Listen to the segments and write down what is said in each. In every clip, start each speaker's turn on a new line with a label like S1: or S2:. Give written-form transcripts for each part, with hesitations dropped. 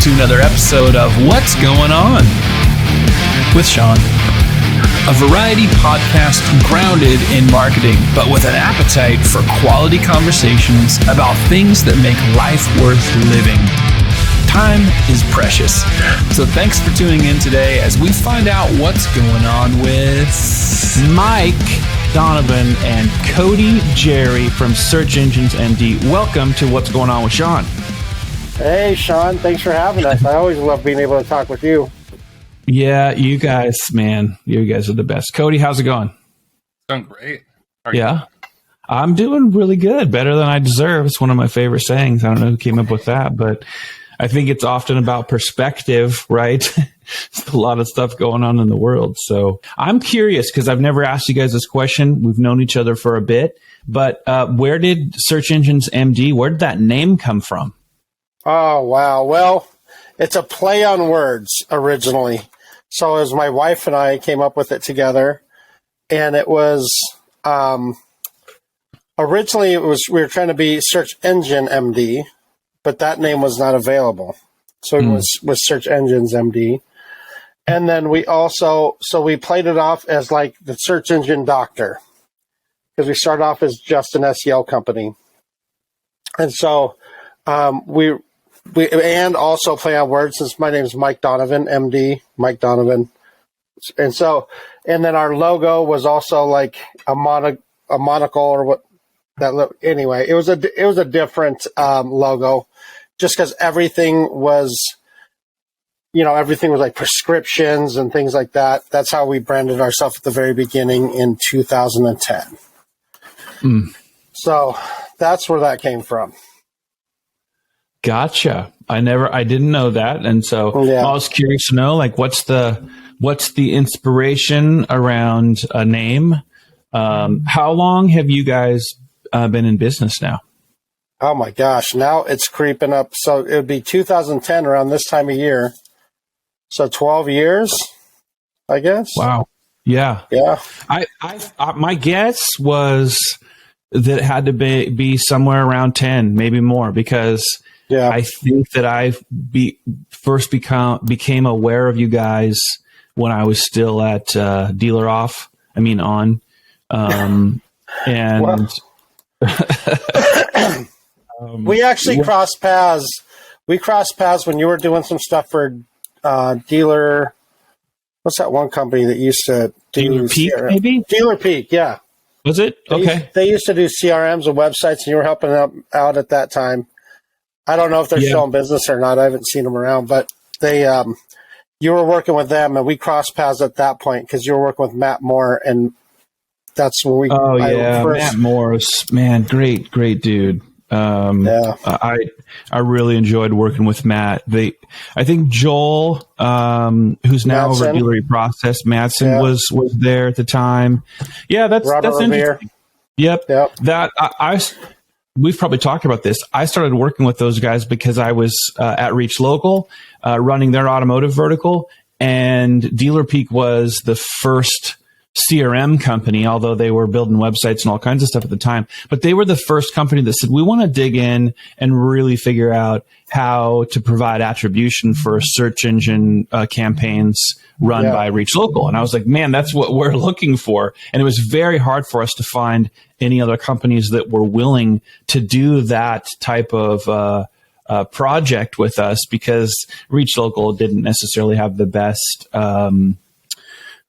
S1: to another episode of What's Going On with Shaun, a variety podcast grounded in marketing, but with an appetite for quality conversations about things that make life worth living. Time is precious, so thanks for tuning in today as we find out what's going on with
S2: Mike, Donovan, and Cody Jerry from SearchEnginesMD. Welcome to What's Going On with Shaun.
S3: Hey, Shaun. Thanks for having us. I always love being able to talk with you.
S2: Yeah, you guys, man. You guys are the best. Cody, how's it going?
S4: Doing great.
S2: Yeah. I'm doing really good. Better than I deserve. It's one of my favorite sayings. I don't know who came up with that, but I think it's often about perspective, right? There's a lot of stuff going on in the world. So I'm curious because I've never asked you guys this question. We've known each other for a bit, but where did SearchEnginesMD, where did that name come from?
S3: Oh, wow. Well, it's a play on words originally. So it was my wife and I came up with it together. And it was, originally we were trying to be SearchEngineMD, but that name was not available. So it was SearchEnginesMD. And then we played it off as like the search engine doctor, because we started off as just an SEO company. And so we and also play on words, since my name is Mike Donovan, MD, Mike Donovan. And then our logo was also like a monocle or what that anyway, it was a different logo, just because everything was like prescriptions and things like that. That's how we branded ourselves at the very beginning in 2010. So that's where that came from.
S2: Gotcha. I didn't know that. And so I was curious to know, like, what's the inspiration around a name? How long have you guys been in business now?
S3: Oh my gosh. Now it's creeping up. So it would be 2010 around this time of year. So 12 years, I guess.
S2: Wow. Yeah.
S3: Yeah.
S2: I my guess was that it had to be somewhere around 10, maybe more, because I think that I first became aware of you guys when I was still at Dealer Off. I mean, on. And
S3: we actually crossed paths. We crossed paths when you were doing some stuff for Dealer. What's that one company that used to do
S2: Dealer Peak?
S3: CRM?
S2: Maybe
S3: Dealer Peak. Yeah.
S2: Was it okay?
S3: They used to do CRMs and websites, and you were helping them out at that time. I don't know if they're still in business or not. I haven't seen them around, but you were working with them, and we crossed paths at that point because you were working with Matt Moore, and that's when we.
S2: Oh yeah, Matt Morris, man, great dude. I really enjoyed working with Matt. I think Joel, who's now over at Dealer Process, Madsen was there at the time. Yeah, that's interesting. Yep. That we've probably talked about this. I started working with those guys because I was at Reach Local, running their automotive vertical, and Dealer Peak was the first CRM company, although they were building websites and all kinds of stuff at the time. But they were the first company that said, we want to dig in and really figure out how to provide attribution for search engine campaigns run by Reach Local. And I was like, man, that's what we're looking for. And it was very hard for us to find any other companies that were willing to do that type of project with us, because Reach Local didn't necessarily have the best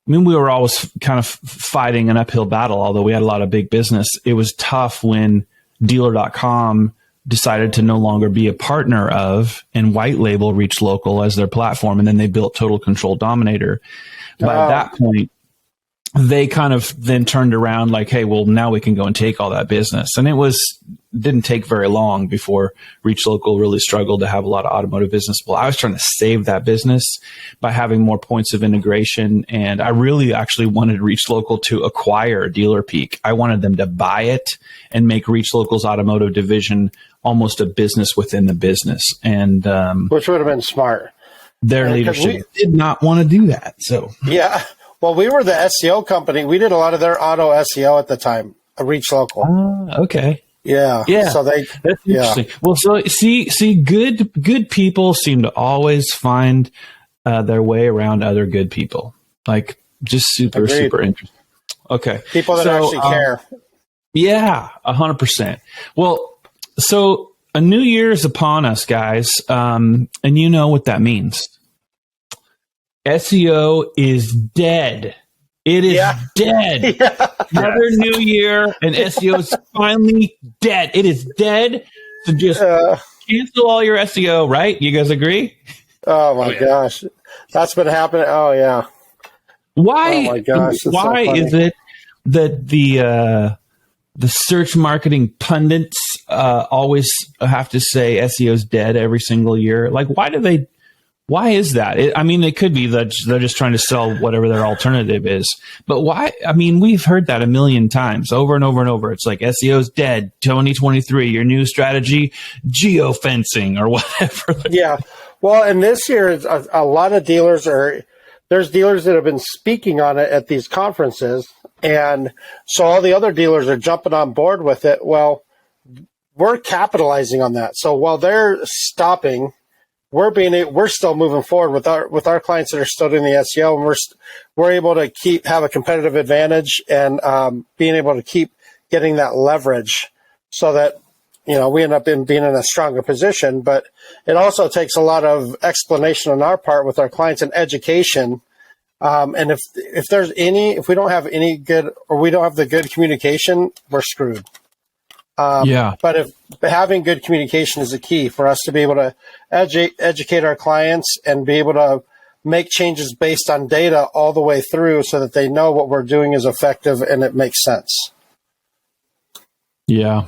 S2: we were always kind of fighting an uphill battle, although we had a lot of big business. It was tough when Dealer.com decided to no longer be a partner of and white label Reach Local as their platform, and then they built Total Control Dominator. By that point, they kind of then turned around like, hey, well, now we can go and take all that business. And didn't take very long before Reach Local really struggled to have a lot of automotive business. Well, I was trying to save that business by having more points of integration. And I really actually wanted Reach Local to acquire Dealer Peak. I wanted them to buy it and make Reach Local's automotive division almost a business within the business. And
S3: which would have been smart.
S2: Their leadership did not want to do that. So
S3: yeah. Well, we were the SEO company. We did a lot of their auto SEO at the time, Reach Local.
S2: Okay.
S3: Yeah.
S2: So that's interesting. Well, so see, good people seem to always find their way around other good people. Like just super interesting. Okay.
S3: People that actually care.
S2: Yeah, 100%. Well, so a new year is upon us, guys. And you know what that means. SEO is dead. It is dead. Another new year, and SEO is finally dead. It is dead. So just cancel all your SEO, right? You guys agree?
S3: Oh my gosh, that's been happening. Oh yeah.
S2: Why?
S3: Oh my gosh.
S2: Why is it that the search marketing pundits always have to say SEO is dead every single year? Like, why is that? It could be that they're just trying to sell whatever their alternative is. But why? I mean, we've heard that a million times over and over and over. It's like SEO is dead. 2023, your new strategy, geofencing or whatever.
S3: Yeah. Well, and this year, a lot of dealers there's dealers that have been speaking on it at these conferences. And so all the other dealers are jumping on board with it. Well, we're capitalizing on that. So while they're stopping, we're still moving forward with our clients that are still doing the SEO, and we're able to have a competitive advantage and being able to keep getting that leverage, so that we end up being in a stronger position. But it also takes a lot of explanation on our part with our clients and education. And if we don't have any good, or we don't have the good communication, we're screwed. But if having good communication is the key for us to be able to educate our clients and be able to make changes based on data all the way through, so that they know what we're doing is effective and it makes sense.
S2: Yeah.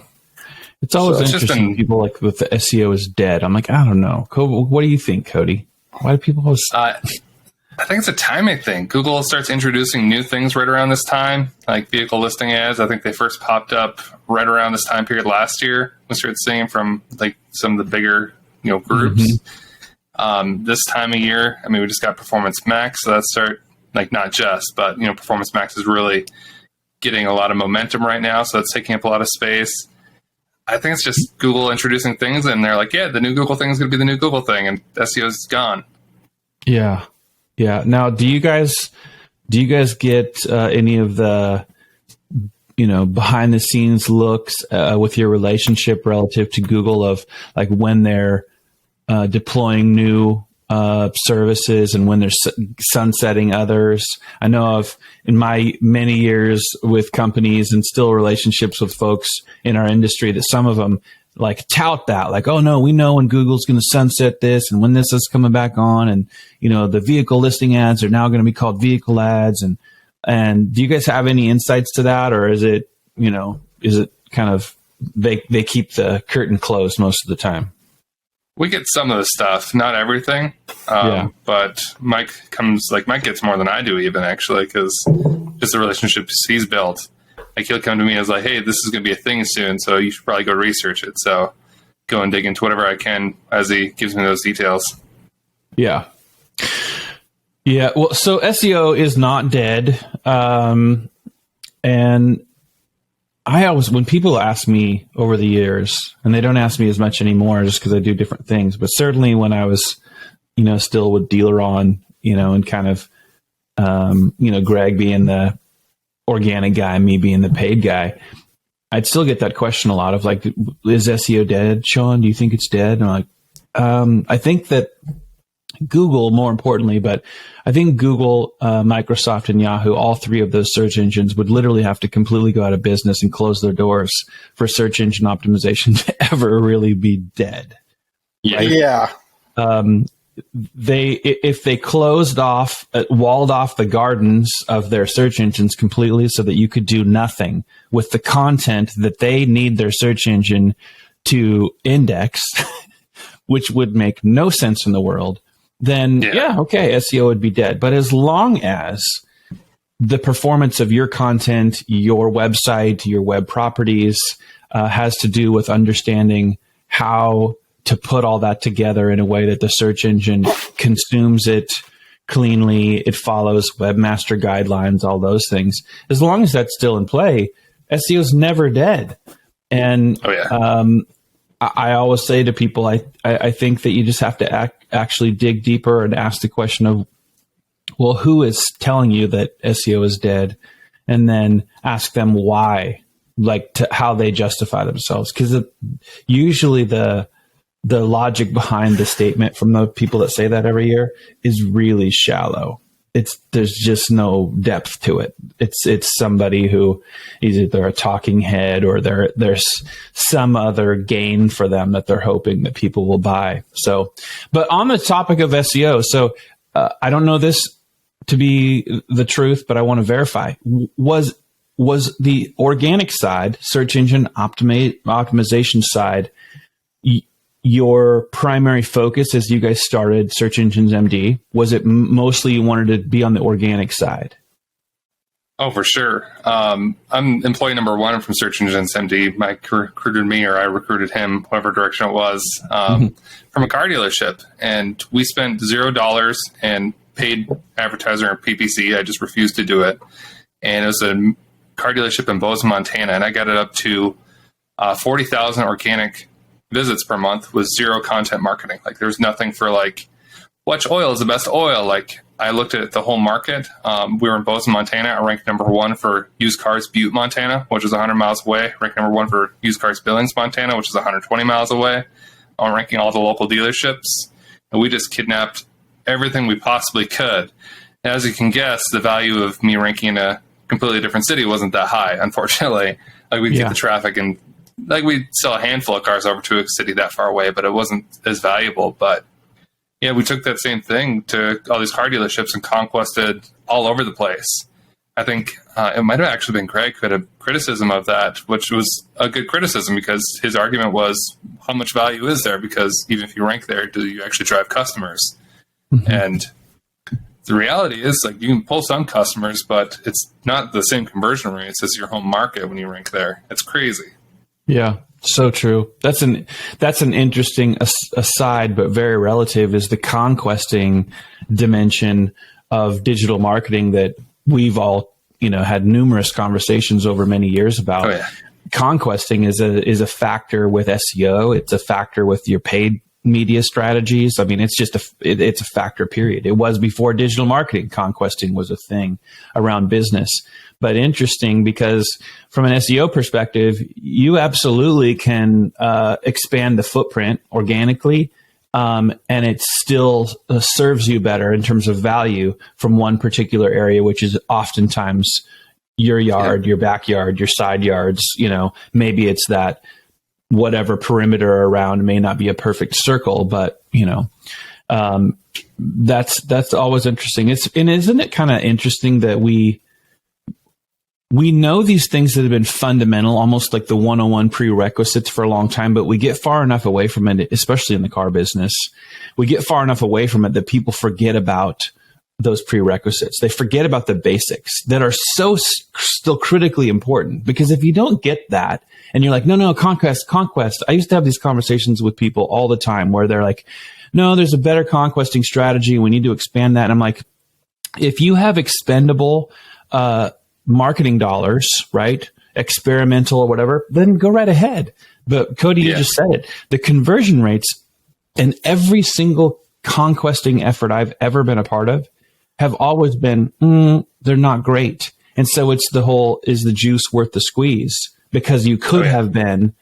S2: It's always interesting. People like with the SEO is dead. I'm like, I don't know. What do you think, Cody? Why do people always...
S4: I think it's a timing thing. Google starts introducing new things right around this time, like vehicle listing ads. I think they first popped up right around this time period last year. We started seeing from like some of the bigger, groups. Mm-hmm. This time of year, we just got Performance Max, so not just, but Performance Max is really getting a lot of momentum right now, so it's taking up a lot of space. I think it's just Google introducing things, and they're like, yeah, the new Google thing is going to be the new Google thing, and SEO is gone.
S2: Yeah. Yeah. Now, do you guys get any of the, behind the scenes looks with your relationship relative to Google of like when they're deploying new services and when they're sunsetting others? I know of in my many years with companies and still relationships with folks in our industry that some of them like tout that, like, oh no, we know when Google's going to sunset this and when this is coming back on, and the vehicle listing ads are now going to be called vehicle ads. And do you guys have any insights to that, or is it kind of they keep the curtain closed most of the time?
S4: We get some of the stuff, not everything. But Mike gets more than I do, even actually, because just the relationships he's built. Like he'll come to me as like, hey, this is going to be a thing soon, so you should probably go research it. So go and dig into whatever I can as he gives me those details.
S2: Yeah. Yeah. Well, so SEO is not dead. And I always, when people ask me over the years, and they don't ask me as much anymore just because I do different things, but certainly when I was, still with Dealer On, and kind of, Greg being the organic guy, me being the paid guy, I'd still get that question a lot of like, is SEO dead, Shaun? Do you think it's dead? And I'm like, I think that Google, more importantly, but I think Google, Microsoft, and Yahoo, all three of those search engines would literally have to completely go out of business and close their doors for search engine optimization to ever really be dead.
S3: Right? Yeah.
S2: If they closed off, walled off the gardens of their search engines completely so that you could do nothing with the content that they need their search engine to index, which would make no sense in the world, then okay, SEO would be dead. But as long as the performance of your content, your website, your web properties has to do with understanding how to put all that together in a way that the search engine consumes it cleanly, it follows webmaster guidelines, all those things. As long as that's still in play, SEO is never dead. And I always say to people, I think that you just have to actually dig deeper and ask the question of, well, who is telling you that SEO is dead? And then ask them why, like how they justify themselves. Because usually the logic behind the statement from the people that say that every year is really shallow. There's just no depth to it. It's somebody who is either a talking head or there's some other gain for them that they're hoping that people will buy. So, but on the topic of SEO, so I don't know this to be the truth, but I want to verify. Was the organic side, search engine optimization side, your primary focus as you guys started SearchEnginesMD? Was it mostly you wanted to be on the organic side?
S4: Oh, for sure. I'm employee number one from SearchEnginesMD. Mike recruited me, or I recruited him, whatever direction it was, from a car dealership. And we spent $0 in paid advertising or PPC. I just refused to do it. And it was a car dealership in Bozeman, Montana. And I got it up to 40,000 organic visits per month with zero content marketing. Like, there's nothing for like, which oil is the best oil? Like, I looked at the whole market. We were in Bozeman, Montana. I ranked number one for used cars, Butte, Montana, which is 100 miles away. Ranked number one for used cars, Billings, Montana, which is 120 miles away. I'm ranking all the local dealerships. And we just kidnapped everything we possibly could. And as you can guess, the value of me ranking in a completely different city wasn't that high, unfortunately. Like, we'd get the traffic, and like, we'd sell a handful of cars over to a city that far away, but it wasn't as valuable. But yeah, we took that same thing to all these car dealerships and conquested all over the place. I think it might have actually been Greg who had a criticism of that, which was a good criticism, because his argument was, how much value is there? Because even if you rank there, do you actually drive customers? And the reality is, like, you can pull some customers, but it's not the same conversion rates as your home market when you rank there. It's crazy.
S2: Yeah, so true. That's an interesting aside, but very relative, is the conquesting dimension of digital marketing that we've all, had numerous conversations over many years about.
S4: Oh, yeah.
S2: Conquesting is a factor with SEO. It's a factor with your paid media strategies. I mean, it's just it's a factor, period. It was before digital marketing. Conquesting was a thing around business. But interesting, because from an SEO perspective, you absolutely can expand the footprint organically, and it still serves you better in terms of value from one particular area, which is oftentimes your yard, your backyard, your side yards. Maybe it's that whatever perimeter around may not be a perfect circle, but that's always interesting. Isn't it kind of interesting that we know these things that have been fundamental, almost like the 101 prerequisites for a long time, but we get far enough away from it, especially in the car business. We get far enough away from it that people forget about those prerequisites. They forget about the basics that are so still critically important. Because if you don't get that, and you're like, no, conquest. I used to have these conversations with people all the time where they're like, no, there's a better conquesting strategy. We need to expand that. And I'm like, if you have expendable marketing dollars, right, experimental or whatever, then go right ahead. But Cody, you just said it. The conversion rates in every single conquesting effort I've ever been a part of have always been, they're not great. And so it's the whole, is the juice worth the squeeze? Because you could have been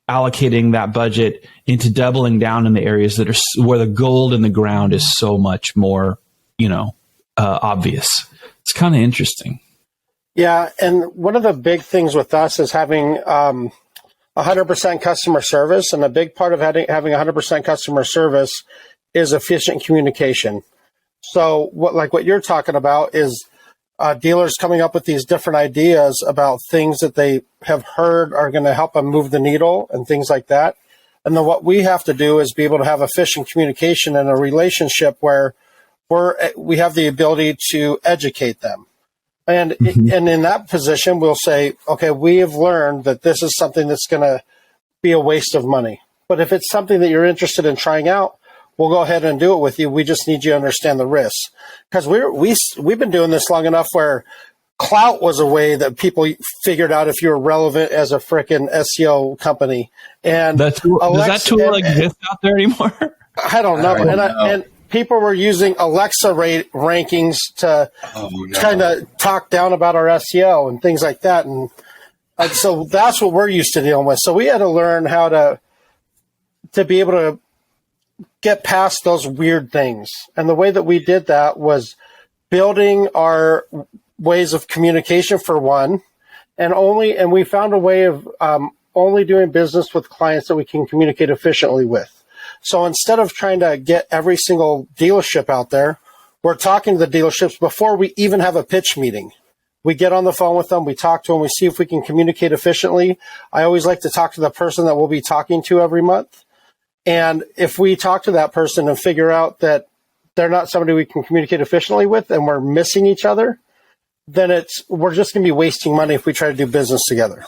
S2: allocating that budget into doubling down in the areas that are where the gold in the ground is so much more, obvious. It's kind of interesting.
S3: Yeah, and one of the big things with us is having 100% customer service, and a big part of having 100% customer service is efficient communication. So what you're talking about is dealers coming up with these different ideas about things that they have heard are going to help them move the needle and things like that. And then what we have to do is be able to have efficient communication and a relationship where we have the ability to educate them. And and in that position, we'll say, okay, we have learned that this is something that's going to be a waste of money. But if it's something that you're interested in trying out, we'll go ahead and do it with you. We just need you to understand the risks. Because we've been doing this long enough where clout was a way that people figured out if you were relevant as a frickin' SEO company. And
S2: does that tool exist out there anymore?
S3: I don't know. And people were using Alexa rankings to kind of talk down about our SEO and things like that. And so that's what we're used to dealing with. So we had to learn how to be able to get past those weird things. And the way that we did that was building our ways of communication for one, and we found a way of only doing business with clients that we can communicate efficiently with. So instead of trying to get every single dealership out there, we're talking to the dealerships before we even have a pitch meeting. We get on the phone with them, we talk to them, we see if we can communicate efficiently. I always like to talk to the person that we'll be talking to every month. And if we talk to that person and figure out that they're not somebody we can communicate efficiently with and we're missing each other, then we're just going to be wasting money if we try to do business together.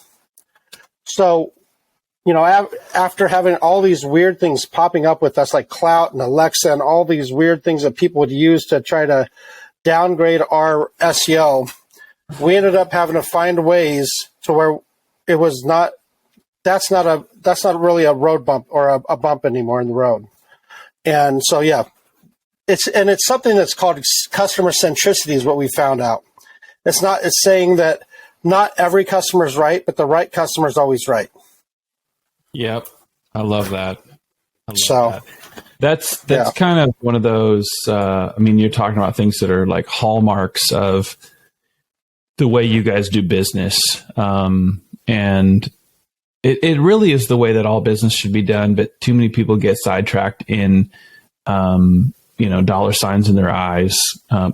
S3: So, after having all these weird things popping up with us, like Clout and Alexa and all these weird things that people would use to try to downgrade our SEO, we ended up having to find ways to where it was not, that's not really a road bump or a bump anymore in the road. And so, yeah, it's something that's called customer centricity is what we found out. It's saying that not every customer is right, but the right customer is always right.
S2: Yep. I love that. That's kind of one of those, you're talking about things that are like hallmarks of the way you guys do business. And it really is the way that all business should be done, but too many people get sidetracked in, dollar signs in their eyes.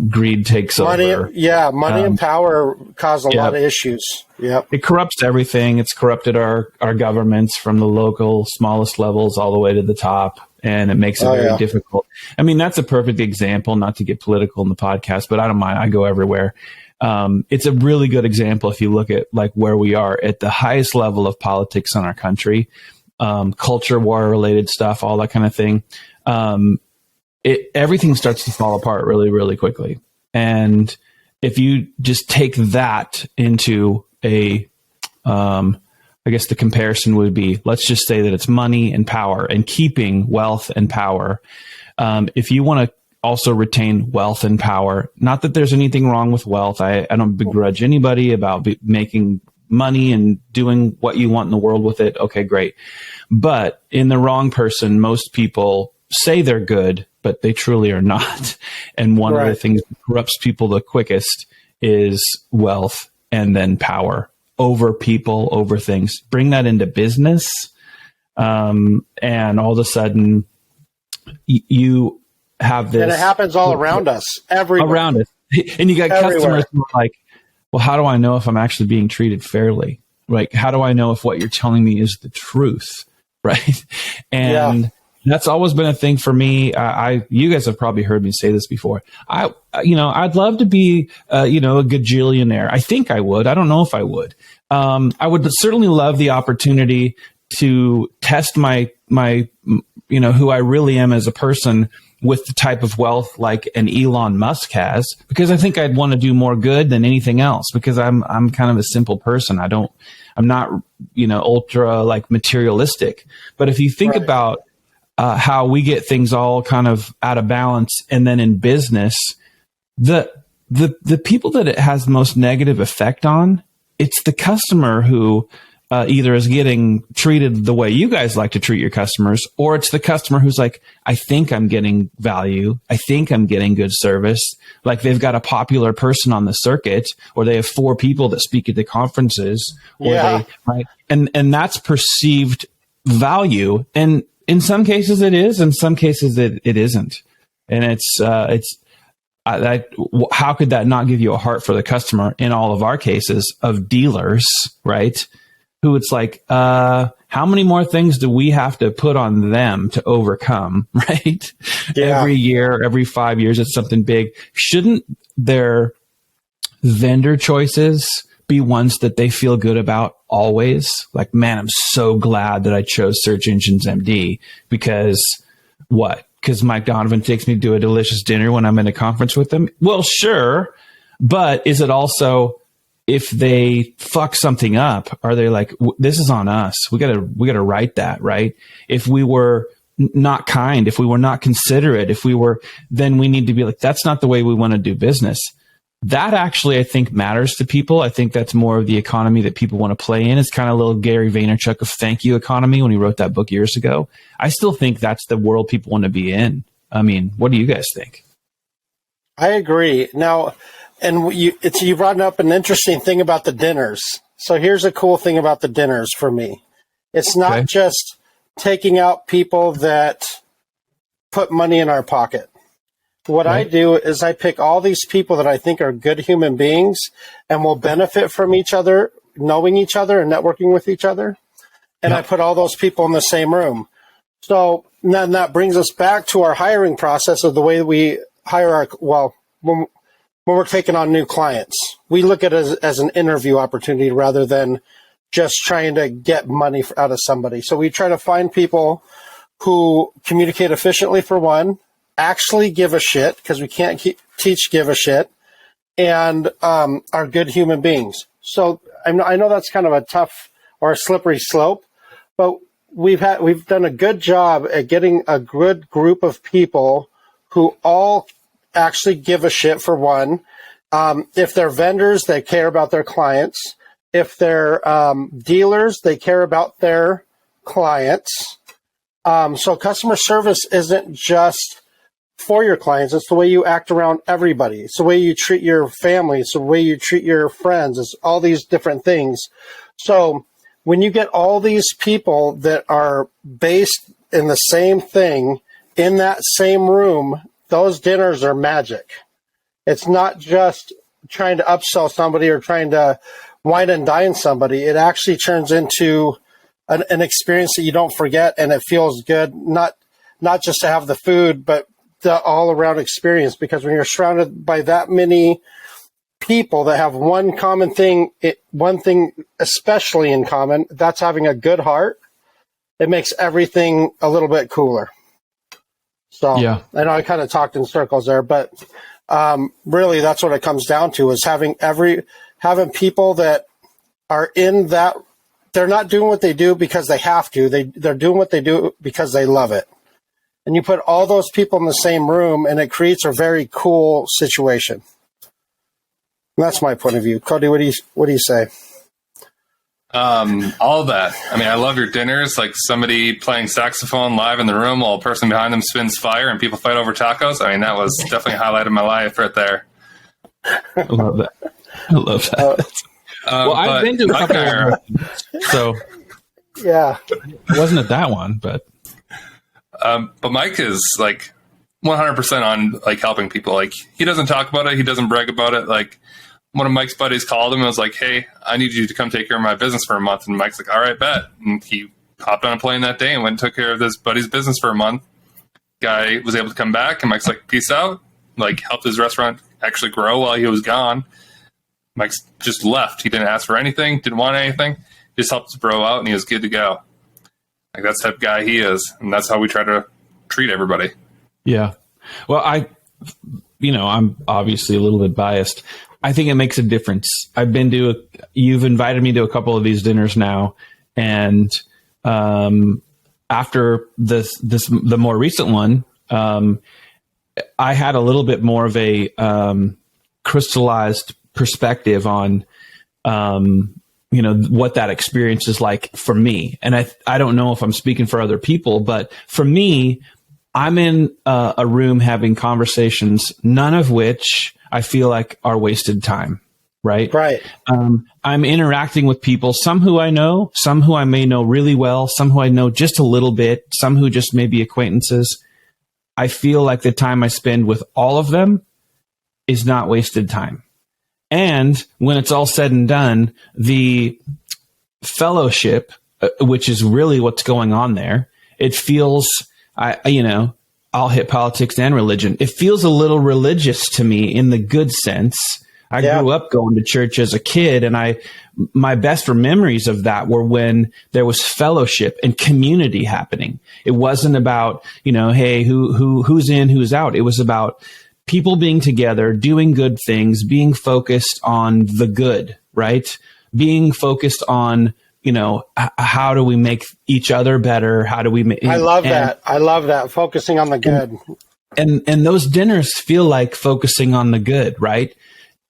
S2: Greed takes over.
S3: Money and power cause a lot of issues. Yep.
S2: It corrupts everything. It's corrupted our governments from the local smallest levels all the way to the top. And it makes it very difficult. That's a perfect example, not to get political in the podcast, but I don't mind. I go everywhere. It's a really good example if you look at like where we are at the highest level of politics in our country, culture war related stuff, all that kind of thing. Everything starts to fall apart really, really quickly. And if you just take that into I guess the comparison would be, let's just say that it's money and power and keeping wealth and power. If you want to also retain wealth and power, not that there's anything wrong with wealth. I don't begrudge anybody about making money and doing what you want in the world with it. Okay, great. But in the wrong person, most people say they're good, but they truly are not. And one of the things that corrupts people the quickest is wealth and then power over people, over things. Bring that into business. And all of a sudden you have this.
S3: And it happens all around us, everywhere.
S2: Around us. And you got customers who are like, well, how do I know if I'm actually being treated fairly? Like, how do I know if what you're telling me is the truth? Right. And that's always been a thing for me. You guys have probably heard me say this before. I'd love to be, a gajillionaire. I think I would. I don't know if I would. I would certainly love the opportunity to test my who I really am as a person with the type of wealth like an Elon Musk has, because I think I'd want to do more good than anything else, because I'm kind of a simple person. I'm not, ultra like materialistic. But if you think about how we get things all kind of out of balance, and then in business, the people that it has the most negative effect on, it's the customer who either is getting treated the way you guys like to treat your customers, or it's the customer who's like, I think I'm getting value. I think I'm getting good service. Like they've got a popular person on the circuit, or they have 4 people that speak at the conferences, or and that's perceived value. And in some cases it is, in some cases it isn't. And how could that not give you a heart for the customer in all of our cases of dealers, right? Who it's like, how many more things do we have to put on them to overcome, right? Yeah. Every year, every 5 years, it's something big. Shouldn't their vendor choices be ones that they feel good about always? Like, man, I'm so glad that I chose SearchEnginesMD because what? Because Mike Donovan takes me to a delicious dinner when I'm in a conference with them? Well, sure. But is it also, if they fuck something up, are they like, this is on us? We gotta write that, right? If we were not kind, if we were not considerate, then we need to be like, that's not the way we want to do business. That actually, I think, matters to people. I think that's more of the economy that people want to play in. It's kind of a little Gary Vaynerchuk of thank you economy when he wrote that book years ago. I still think that's the world people want to be in. I mean, what do you guys think?
S3: I agree. Now, and you brought up an interesting thing about the dinners. So here's a cool thing about the dinners for me. It's not just taking out people that put money in our pocket. What I do is I pick all these people that I think are good human beings and will benefit from each other, knowing each other and networking with each other. And I put all those people in the same room. So then that brings us back to our hiring process of the way we hire when we're taking on new clients. We look at it as an interview opportunity rather than just trying to get money out of somebody. So we try to find people who communicate efficiently, for one, actually give a shit, because we can't teach give a shit, and are good human beings. So I know that's kind of a tough or a slippery slope, but we've done a good job at getting a good group of people who all actually give a shit, for one. If they're vendors, they care about their clients. If they're dealers, they care about their clients. So customer service isn't just for your clients. It's the way you act around everybody. It's the way you treat your family. It's the way you treat your friends. It's all these different things. So when you get all these people that are based in the same thing in that same room, those dinners are magic. It's not just trying to upsell somebody or trying to wine and dine somebody. It actually turns into an experience that you don't forget, and it feels good, not just to have the food, but the all-around experience. Because when you're surrounded by that many people that have one thing especially in common, that's having a good heart, it makes everything a little bit cooler. So I know I kind of talked in circles there, but really that's what it comes down to, is having people that are in that. They're not doing what they do because they have to. They're doing what they do because they love it. And you put all those people in the same room, and it creates a very cool situation. And that's my point of view. Cody, what do you say?
S4: All of that. I mean, I love your dinners, like somebody playing saxophone live in the room while a person behind them spins fire and people fight over tacos. I mean, that was definitely a highlight of my life right there.
S2: I love that. Well, I've been to a couple of so
S3: yeah,
S2: it wasn't at that one, but
S4: Mike is like 100% on like helping people. Like, he doesn't talk about it, he doesn't brag about it. Like, one of Mike's buddies called him and was like, "Hey, I need you to come take care of my business for a month." And Mike's like, "All right, bet." And he hopped on a plane that day and went and took care of this buddy's business for a month. Guy was able to come back, and Mike's like, "Peace out." Like, helped his restaurant actually grow while he was gone. Mike's just left. He didn't ask for anything, didn't want anything. Just helped his bro out, and he was good to go. Like, that's the type of guy he is, and that's how we try to treat everybody.
S2: Yeah. Well, I'm obviously a little bit biased. I think it makes a difference. You've invited me to a couple of these dinners now, and after the more recent one, I had a little bit more of a crystallized perspective on what that experience is like for me. And I don't know if I'm speaking for other people, but for me, I'm in a room having conversations, none of which I feel like are wasted time. Right.
S3: Right.
S2: I'm interacting with people, some who I know, some who I may know really well, some who I know just a little bit, some who just may be acquaintances. I feel like the time I spend with all of them is not wasted time. And when it's all said and done, the fellowship, which is really what's going on there, it feels, I'll hit politics and religion. It feels a little religious to me in the good sense. I grew up going to church as a kid, and my best memories of that were when there was fellowship and community happening. It wasn't about, hey, who's in, who's out. It was about people being together, doing good things, being focused on the good, right? Being focused on, how do we make each other better? How do we make,
S3: I love that. Focusing on the good.
S2: And those dinners feel like focusing on the good, right?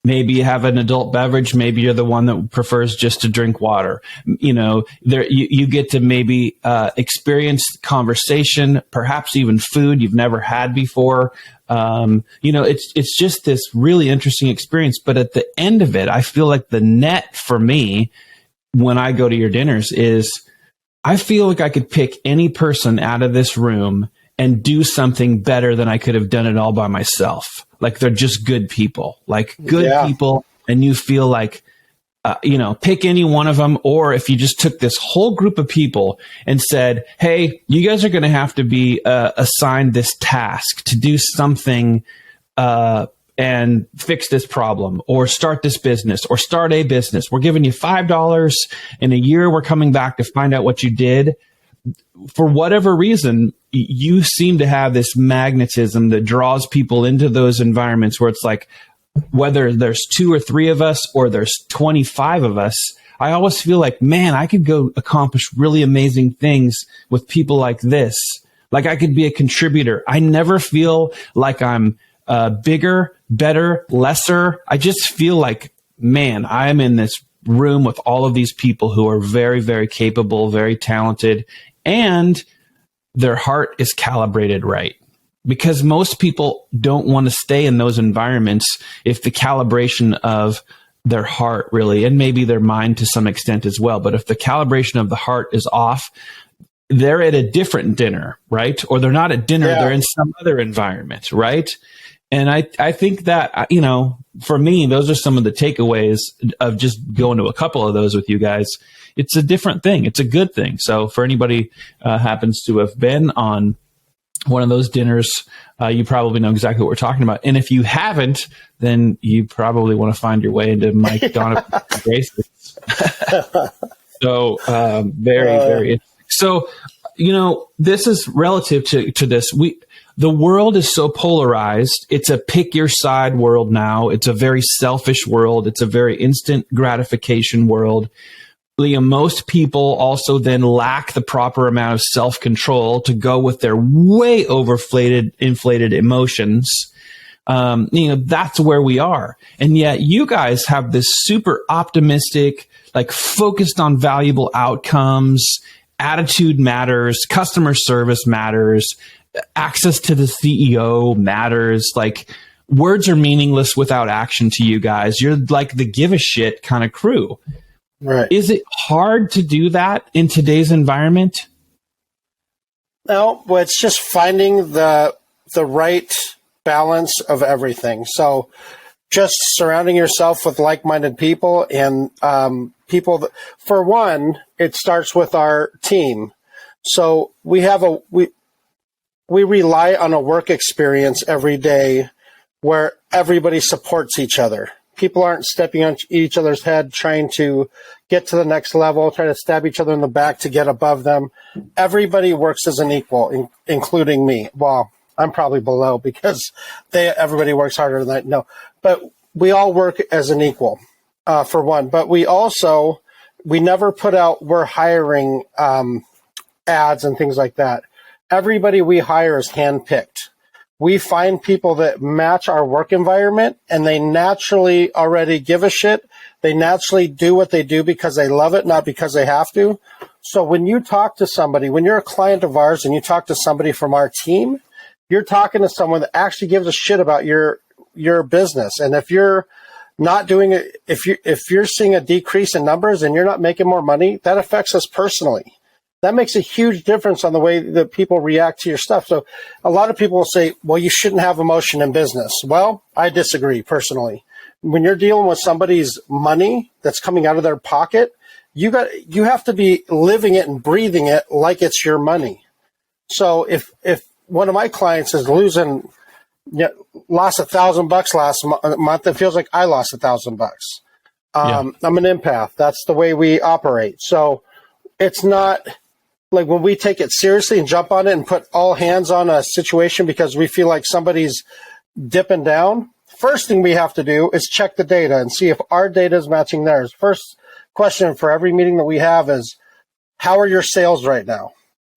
S2: Maybe you have an adult beverage. Maybe you're the one that prefers just to drink water. You get to maybe experience conversation, perhaps even food you've never had before. It's just this really interesting experience. But at the end of it, I feel like the net for me when I go to your dinners is I feel like I could pick any person out of this room and do something better than I could have done it all by myself. Like they're just good people, people. And you feel like, pick any one of them. Or if you just took this whole group of people and said, hey, you guys are going to have to be assigned this task to do something and fix this problem or start this business or start a business. We're giving you $5 in a year. We're coming back to find out what you did. For whatever reason, you seem to have this magnetism that draws people into those environments where it's like, whether there's 2 or 3 of us or there's 25 of us, I always feel like, man, I could go accomplish really amazing things with people like this. Like I could be a contributor. I never feel like I'm bigger, better, lesser. I just feel like, man, I'm in this room with all of these people who are very, very capable, very talented, and their heart is calibrated right. Because most people don't want to stay in those environments if the calibration of their heart really, and maybe their mind to some extent as well, but if the calibration of the heart is off, they're at a different dinner, right? Or they're not at dinner, they're in some other environment, right? And I think that, for me, those are some of the takeaways of just going to a couple of those with you guys. It's a different thing. It's a good thing. So for anybody happens to have been on one of those dinners, you probably know exactly what we're talking about. And if you haven't, then you probably want to find your way into Mike Donovan Grace's. So very, very interesting. So, this is relative to this. The world is so polarized. It's a pick your side world now. It's a very selfish world. It's a very instant gratification world. Most people also then lack the proper amount of self-control to go with their way inflated emotions. That's where we are. And yet you guys have this super optimistic, like focused on valuable outcomes, attitude matters, customer service matters, access to the CEO matters. Like words are meaningless without action to you guys. You're like the give a shit kind of crew.
S3: Right.
S2: Is it hard to do that in today's environment?
S3: No, well, it's just finding the right balance of everything. So just surrounding yourself with like-minded people and people that, for one, it starts with our team. So we rely on a work experience every day where everybody supports each other. People aren't stepping on each other's head, trying to get to the next level, trying to stab each other in the back to get above them. Everybody works as an equal, including me. Well, I'm probably below because everybody works harder than I know. But we all work as an equal, for one. But we never put out, we're hiring ads and things like that. Everybody we hire is handpicked. We find people that match our work environment and they naturally already give a shit. They naturally do what they do because they love it, not because they have to. So when you talk to somebody, when you're a client of ours and you talk to somebody from our team, you're talking to someone that actually gives a shit about your business. And if you're not doing it, if you're seeing a decrease in numbers and you're not making more money, that affects us personally. That makes a huge difference on the way that people react to your stuff. So a lot of people will say, well, you shouldn't have emotion in business. Well, I disagree personally. When you're dealing with somebody's money that's coming out of their pocket, you have to be living it and breathing it like it's your money. So if one of my clients is lost $1,000 last month, it feels like I lost $1,000. I'm an empath. That's the way we operate. So it's not like when we take it seriously and jump on it and put all hands on a situation because we feel like somebody's dipping down, first thing we have to do is check the data and see if our data is matching theirs. First question for every meeting that we have is, how are your sales right now?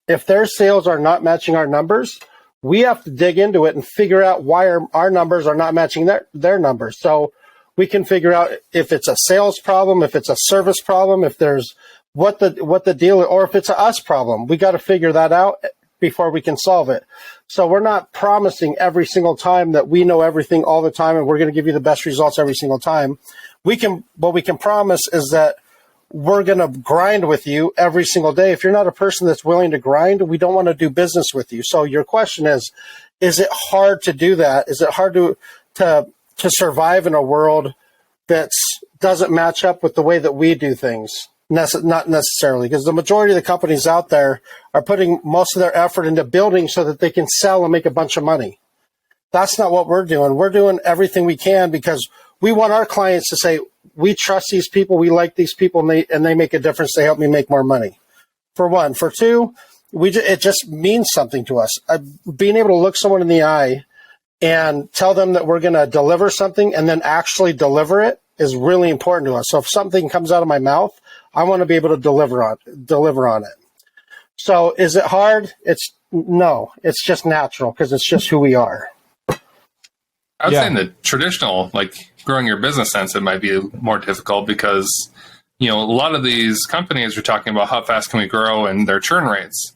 S3: If their sales are not matching our numbers, we have to dig into it and figure out why our numbers are not matching their numbers. So we can figure out if it's a sales problem, if it's a service problem, if there's what the deal, or if it's a us problem. We got to figure that out before we can solve it. So we're not promising every single time that we know everything all the time and we're going to give you the best results every single time. What we can promise is that we're going to grind with you every single day. If you're not a person that's willing to grind, we don't want to do business with you. So your question is it hard to do that? Is it hard to survive in a world that doesn't match up with the way that we do things? Not necessarily, because the majority of the companies out there are putting most of their effort into building so that they can sell and make a bunch of money. That's not what we're doing. We're doing everything we can because we want our clients to say, we trust these people, we like these people, and they make a difference. They help me make more money. For one. For two, it just means something to us. Being able to look someone in the eye and tell them that we're going to deliver something and then actually deliver it is really important to us. So if something comes out of my mouth, I want to be able to deliver on it. So is it hard? No, it's just natural because it's just who we are.
S4: I would say in the traditional, like growing your business sense, it might be more difficult because, a lot of these companies are talking about how fast can we grow and their churn rates.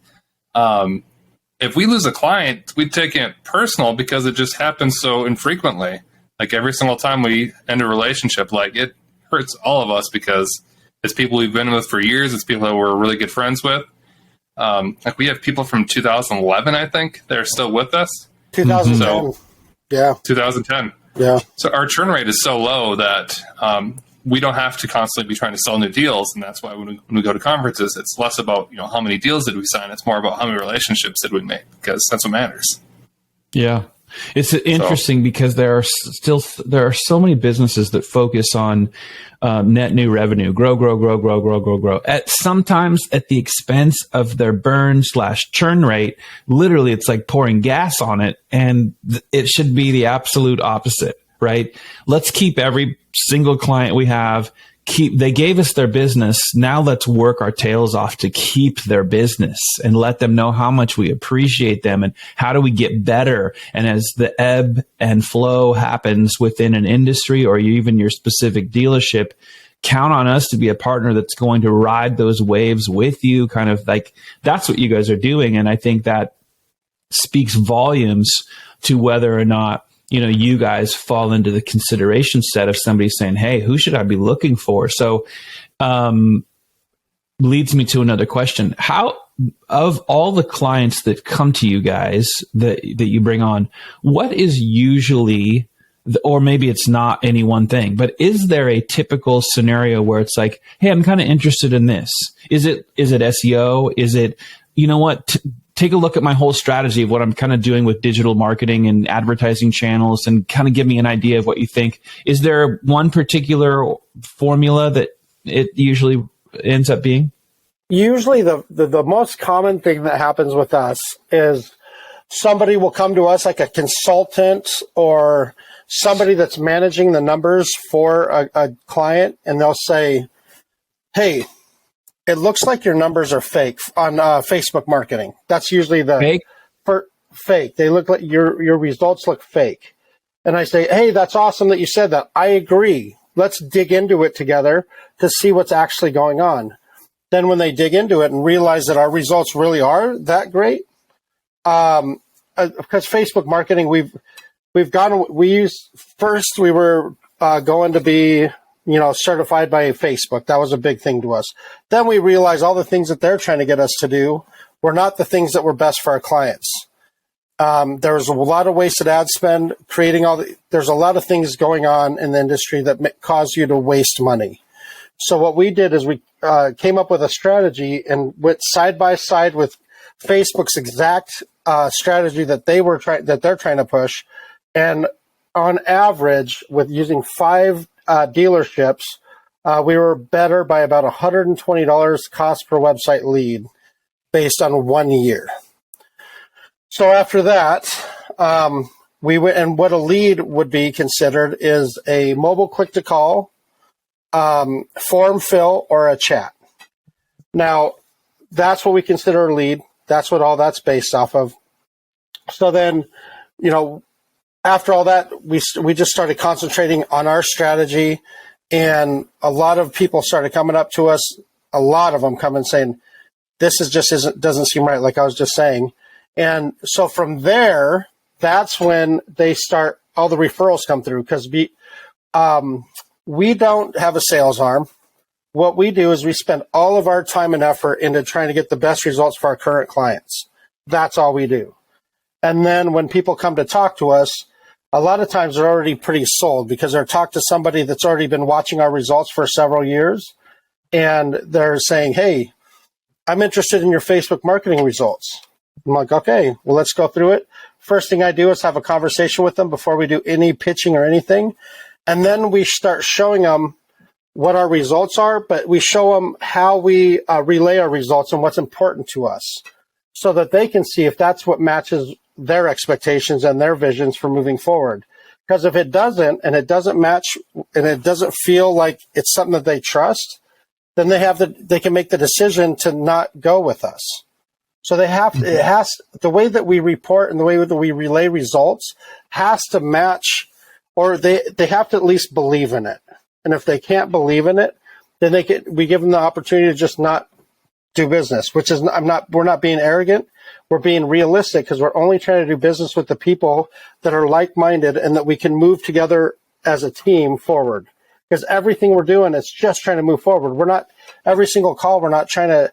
S4: If we lose a client, we take it personal because it just happens so infrequently. Like every single time we end a relationship, like it hurts all of us because it's people we've been with for years. It's people that we're really good friends with. Like we have people from 2011, I think, that are still with us.
S3: 2010.
S4: So,
S3: yeah.
S4: 2010.
S3: Yeah.
S4: So our churn rate is so low that we don't have to constantly be trying to sell new deals. And that's why when we go to conferences, it's less about, how many deals did we sign? It's more about how many relationships did we make, because that's what matters.
S2: Yeah. It's interesting because there are so many businesses that focus on net new revenue, grow. Sometimes at the expense of their burn/churn rate. Literally, it's like pouring gas on it, and it should be the absolute opposite, right? Let's keep every single client we have. They gave us their business. Now let's work our tails off to keep their business and let them know how much we appreciate them and how do we get better. And as the ebb and flow happens within an industry or even your specific dealership, count on us to be a partner that's going to ride those waves with you. Kind of like that's what you guys are doing. And I think that speaks volumes to whether or not you guys fall into the consideration set of somebody saying, hey, who should I be looking for? So leads me to another question. How, of all the clients that come to you guys that you bring on, what is usually, or maybe it's not any one thing, but is there a typical scenario where it's like, hey, I'm kind of interested in this? Is it SEO? Is it, take a look at my whole strategy of what I'm kind of doing with digital marketing and advertising channels and kind of give me an idea of what you think. Is there one particular formula that it usually ends up being?
S3: Usually the most common thing that happens with us is somebody will come to us like a consultant or somebody that's managing the numbers for a client, and they'll say, hey, it looks like your numbers are fake on Facebook marketing. That's usually fake. They look like your results look fake. And I say, hey, that's awesome that you said that. I agree. Let's dig into it together to see what's actually going on. Then when they dig into it and realize that our results really are that great, because Facebook marketing, we were going to be certified by Facebook. That was a big thing to us. Then we realized all the things that they're trying to get us to do were not the things that were best for our clients. There was a lot of wasted ad spend, there's a lot of things going on in the industry that cause you to waste money. So what we did is we came up with a strategy and went side by side with Facebook's exact strategy that they're trying to push. And on average, with using 5 dealerships, we were better by about $120 cost per website lead based on 1 year. So after that, and what a lead would be considered is a mobile click to call, form fill, or a chat. Now, that's what we consider a lead. That's what all that's based off of. So then, after all that, we just started concentrating on our strategy, and a lot of people started coming up to us. A lot of them coming saying, "This doesn't seem right." Like I was just saying, and so from there, that's when all the referrals come through, because we don't have a sales arm. What we do is we spend all of our time and effort into trying to get the best results for our current clients. That's all we do. And then when people come to talk to us, a lot of times they're already pretty sold, because they're talked to somebody that's already been watching our results for several years. And they're saying, "Hey, I'm interested in your Facebook marketing results." I'm like, "Okay, well, let's go through it." First thing I do is have a conversation with them before we do any pitching or anything. And then we start showing them what our results are, but we show them how we relay our results and what's important to us, so that they can see if that's what matches their expectations and their visions for moving forward. Because if it doesn't, and it doesn't match, and it doesn't feel like it's something that they trust, then they can make the decision to not go with us. So the way that we report and the way that we relay results has to match, or they have to at least believe in it. And if they can't believe in it, then we give them the opportunity to just not do business, which is, we're not being arrogant. We're being realistic, because we're only trying to do business with the people that are like-minded and that we can move together as a team forward. Because everything we're doing is just trying to move forward. Every single call, we're not trying to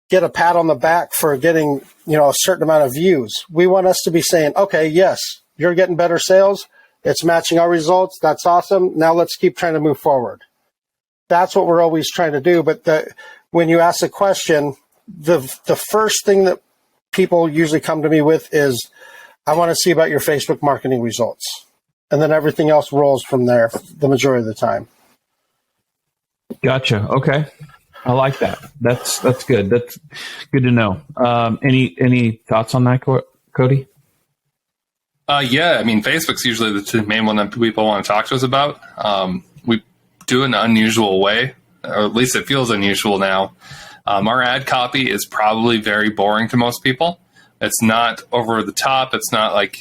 S3: get a pat on the back for getting, a certain amount of views. We want us to be saying, "Okay, yes, you're getting better sales. It's matching our results. That's awesome. Now let's keep trying to move forward." That's what we're always trying to do. But when you ask a question, the first thing that people usually come to me with is, "I want to see about your Facebook marketing results." And then everything else rolls from there the majority of the time.
S2: Gotcha. Okay. I like that. That's good. That's good to know. Any thoughts on that, Cody?
S4: Yeah, I mean, Facebook's usually the main one that people want to talk to us about. We do it in an unusual way, or at least it feels unusual now. Our ad copy is probably very boring to most people. It's not over the top. It's not like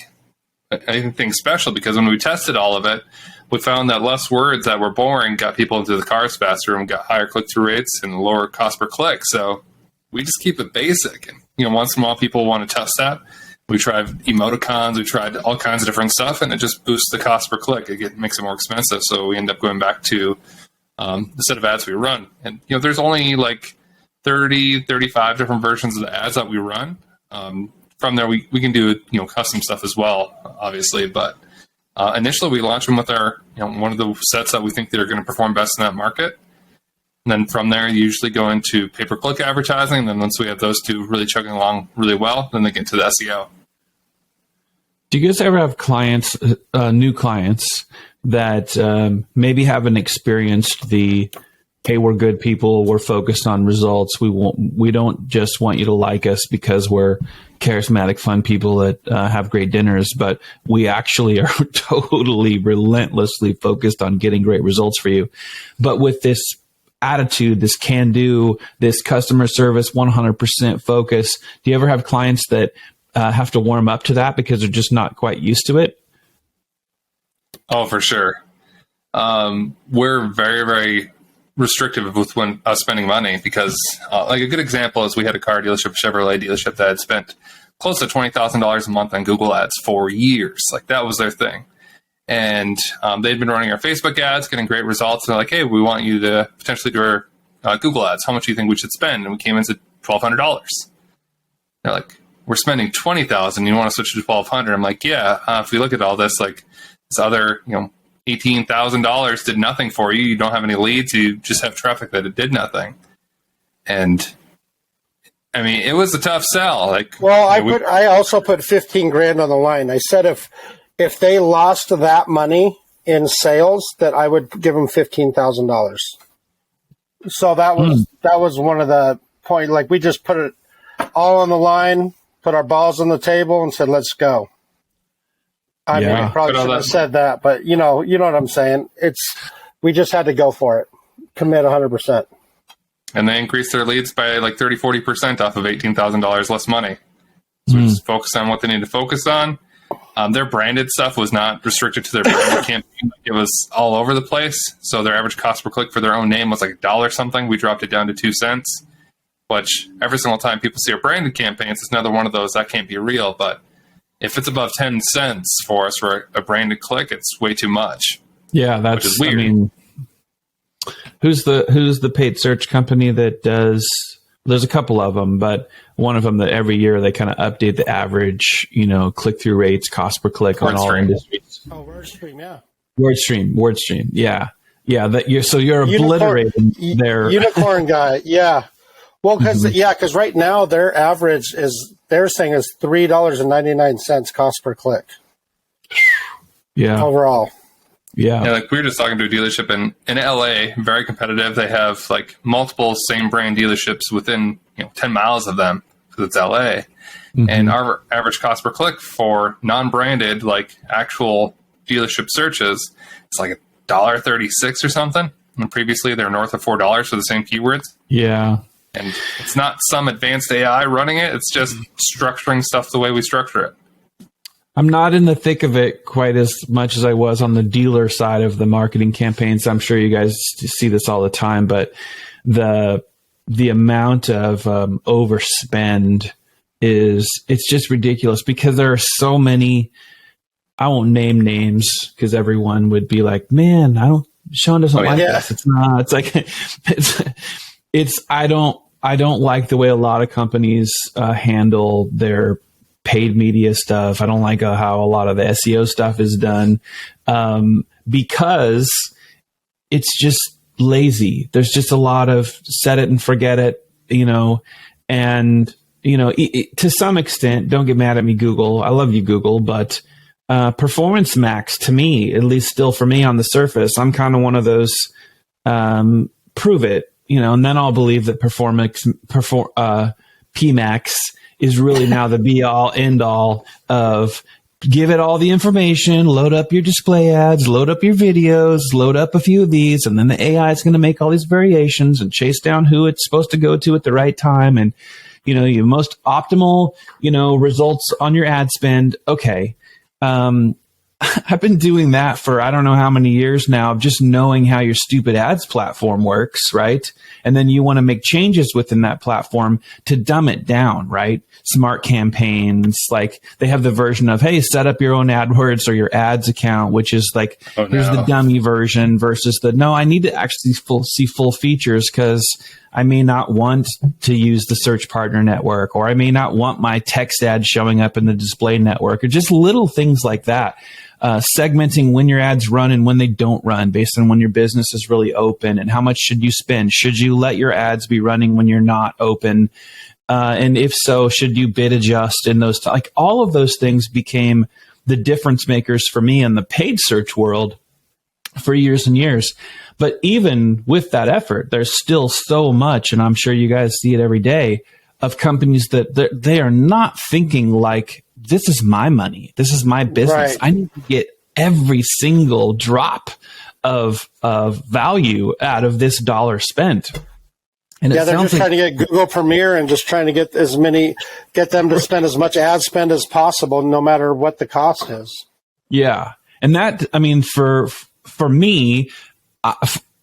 S4: anything special, because when we tested all of it, we found that less words that were boring got people into the cars faster and got higher click-through rates and lower cost per click. So we just keep it basic. And, once in a while people want to test that. We tried emoticons, we tried all kinds of different stuff, and it just boosts the cost per click. It makes it more expensive. So we end up going back to the set of ads we run. And, there's only like 30, 35 different versions of the ads that we run. From there, we can do, custom stuff as well, obviously. But initially, we launch them with our, one of the sets that we think that are going to perform best in that market. And then from there, you usually go into pay-per-click advertising. And then once we have those two really chugging along really well, then they get to the SEO.
S2: Do you guys ever have clients, new clients, that maybe haven't experienced hey, we're good people, we're focused on results, we don't just want you to like us because we're charismatic, fun people that have great dinners, but we actually are totally relentlessly focused on getting great results for you. But with this attitude, this can-do, this customer service, 100% focus, do you ever have clients that have to warm up to that because they're just not quite used to it?
S4: Oh, for sure. We're very, very restrictive with us spending money, because like a good example is we had a car dealership, Chevrolet dealership, that had spent close to $20,000 a month on Google ads for years. Like, that was their thing. And they'd been running our Facebook ads, getting great results. And they're like, "Hey, we want you to potentially do our Google ads. How much do you think we should spend?" And we came in at $1,200. They're like, "We're spending $20,000. You want to switch to $1,200?" I'm like, "Yeah. If we look at all this, like this other, $18,000 did nothing for you. You don't have any leads. You just have traffic that it did nothing." And I mean, it was a tough sell. Like,
S3: well, I also put 15 grand on the line. I said if they lost that money in sales, that I would give them $15,000. So that was one of the points. Like, we just put it all on the line, put our balls on the table, and said, "Let's go." I mean, I probably shouldn't have said that, but you know what I'm saying. We just had to go for it, commit 100%.
S4: And they increased their leads by like 30-40% off of $18,000 less money. So we just focused on what they need to focus on. Their branded stuff was not restricted to their branded campaign. It was all over the place. So their average cost per click for their own name was like $1 something. We dropped it down to 2 cents, which every single time people see our branded campaigns, it's another one of those that can't be real. But if it's above 10 cents for us for a branded click, it's way too much.
S2: Yeah, that's
S4: which is weird.
S2: I mean, who's the paid search company that does? There's a couple of them, but one of them that every year they kind of update the average, click-through rates, cost per click on all industries.
S3: Oh, WordStream, yeah.
S2: WordStream, yeah. You're obliterating their
S3: unicorn guy, yeah. Well, because right now their average they're saying is $3.99 cost per click.
S2: Yeah.
S3: Overall.
S2: Yeah.
S4: Like we were just talking to a dealership in LA, very competitive. They have like multiple same brand dealerships within 10 miles of them because it's LA. And our average cost per click for non-branded, like actual dealership searches, it's like $1.36 or something. And previously they're north of $4 for the same keywords.
S2: Yeah.
S4: And it's not some advanced AI running it. It's just structuring stuff the way we structure it.
S2: I'm not in the thick of it quite as much as I was on the dealer side of the marketing campaigns. I'm sure you guys see this all the time, but the amount of overspend it's just ridiculous because there are so many. I won't name names because everyone would be like, "Man, Shaun doesn't like this." It's not. It's like it's. I don't like the way a lot of companies handle their paid media stuff. I don't like how a lot of the SEO stuff is done because it's just lazy. There's just a lot of set it and forget it, and to some extent, don't get mad at me, Google. I love you, Google, but Performance Max, to me, at least still for me on the surface, I'm kind of one of those prove it, and then I'll believe that PMax is really now the be all end all of give it all the information, load up your display ads, load up your videos, load up a few of these, and then the AI is going to make all these variations and chase down who it's supposed to go to at the right time. And, your most optimal, results on your ad spend. Okay. I've been doing that for I don't know how many years now, just knowing how your stupid ads platform works, right? And then you want to make changes within that platform to dumb it down, right? Smart campaigns, like they have the version of, hey, set up your own AdWords or your ads account, which is like, here's the dummy version versus no, I need to actually see full features because I may not want to use the search partner network, or I may not want my text ad showing up in the display network, or just little things like that. Segmenting when your ads run and when they don't run based on when your business is really open and how much should you spend. Should you let your ads be running when you're not open? And if so, should you bid adjust in those? Like all of those things became the difference makers for me in the paid search world for years and years. But even with that effort, there's still so much, and I'm sure you guys see it every day, of companies that they are not thinking like, this is my money. This is my business. Right. I need to get every single drop of value out of this dollar spent. And
S3: they're just trying to get Google Premier and just trying to get them to spend as much ad spend as possible, no matter what the cost is.
S2: Yeah. And that, I mean, for me,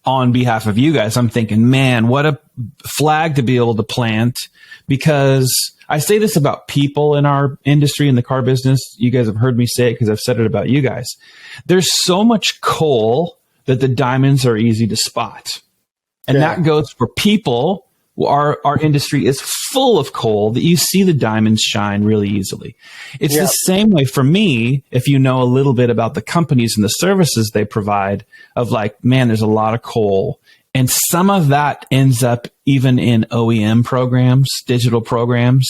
S2: on behalf of you guys, I'm thinking, man, what a flag to be able to plant, because I say this about people in our industry, in the car business. You guys have heard me say it because I've said it about you guys. There's so much coal that the diamonds are easy to spot. And that goes for people. Our industry is full of coal that you see the diamonds shine really easily. It's the same way for me, if you know a little bit about the companies and the services they provide, of like, man, there's a lot of coal. And some of that ends up even in OEM programs, digital programs,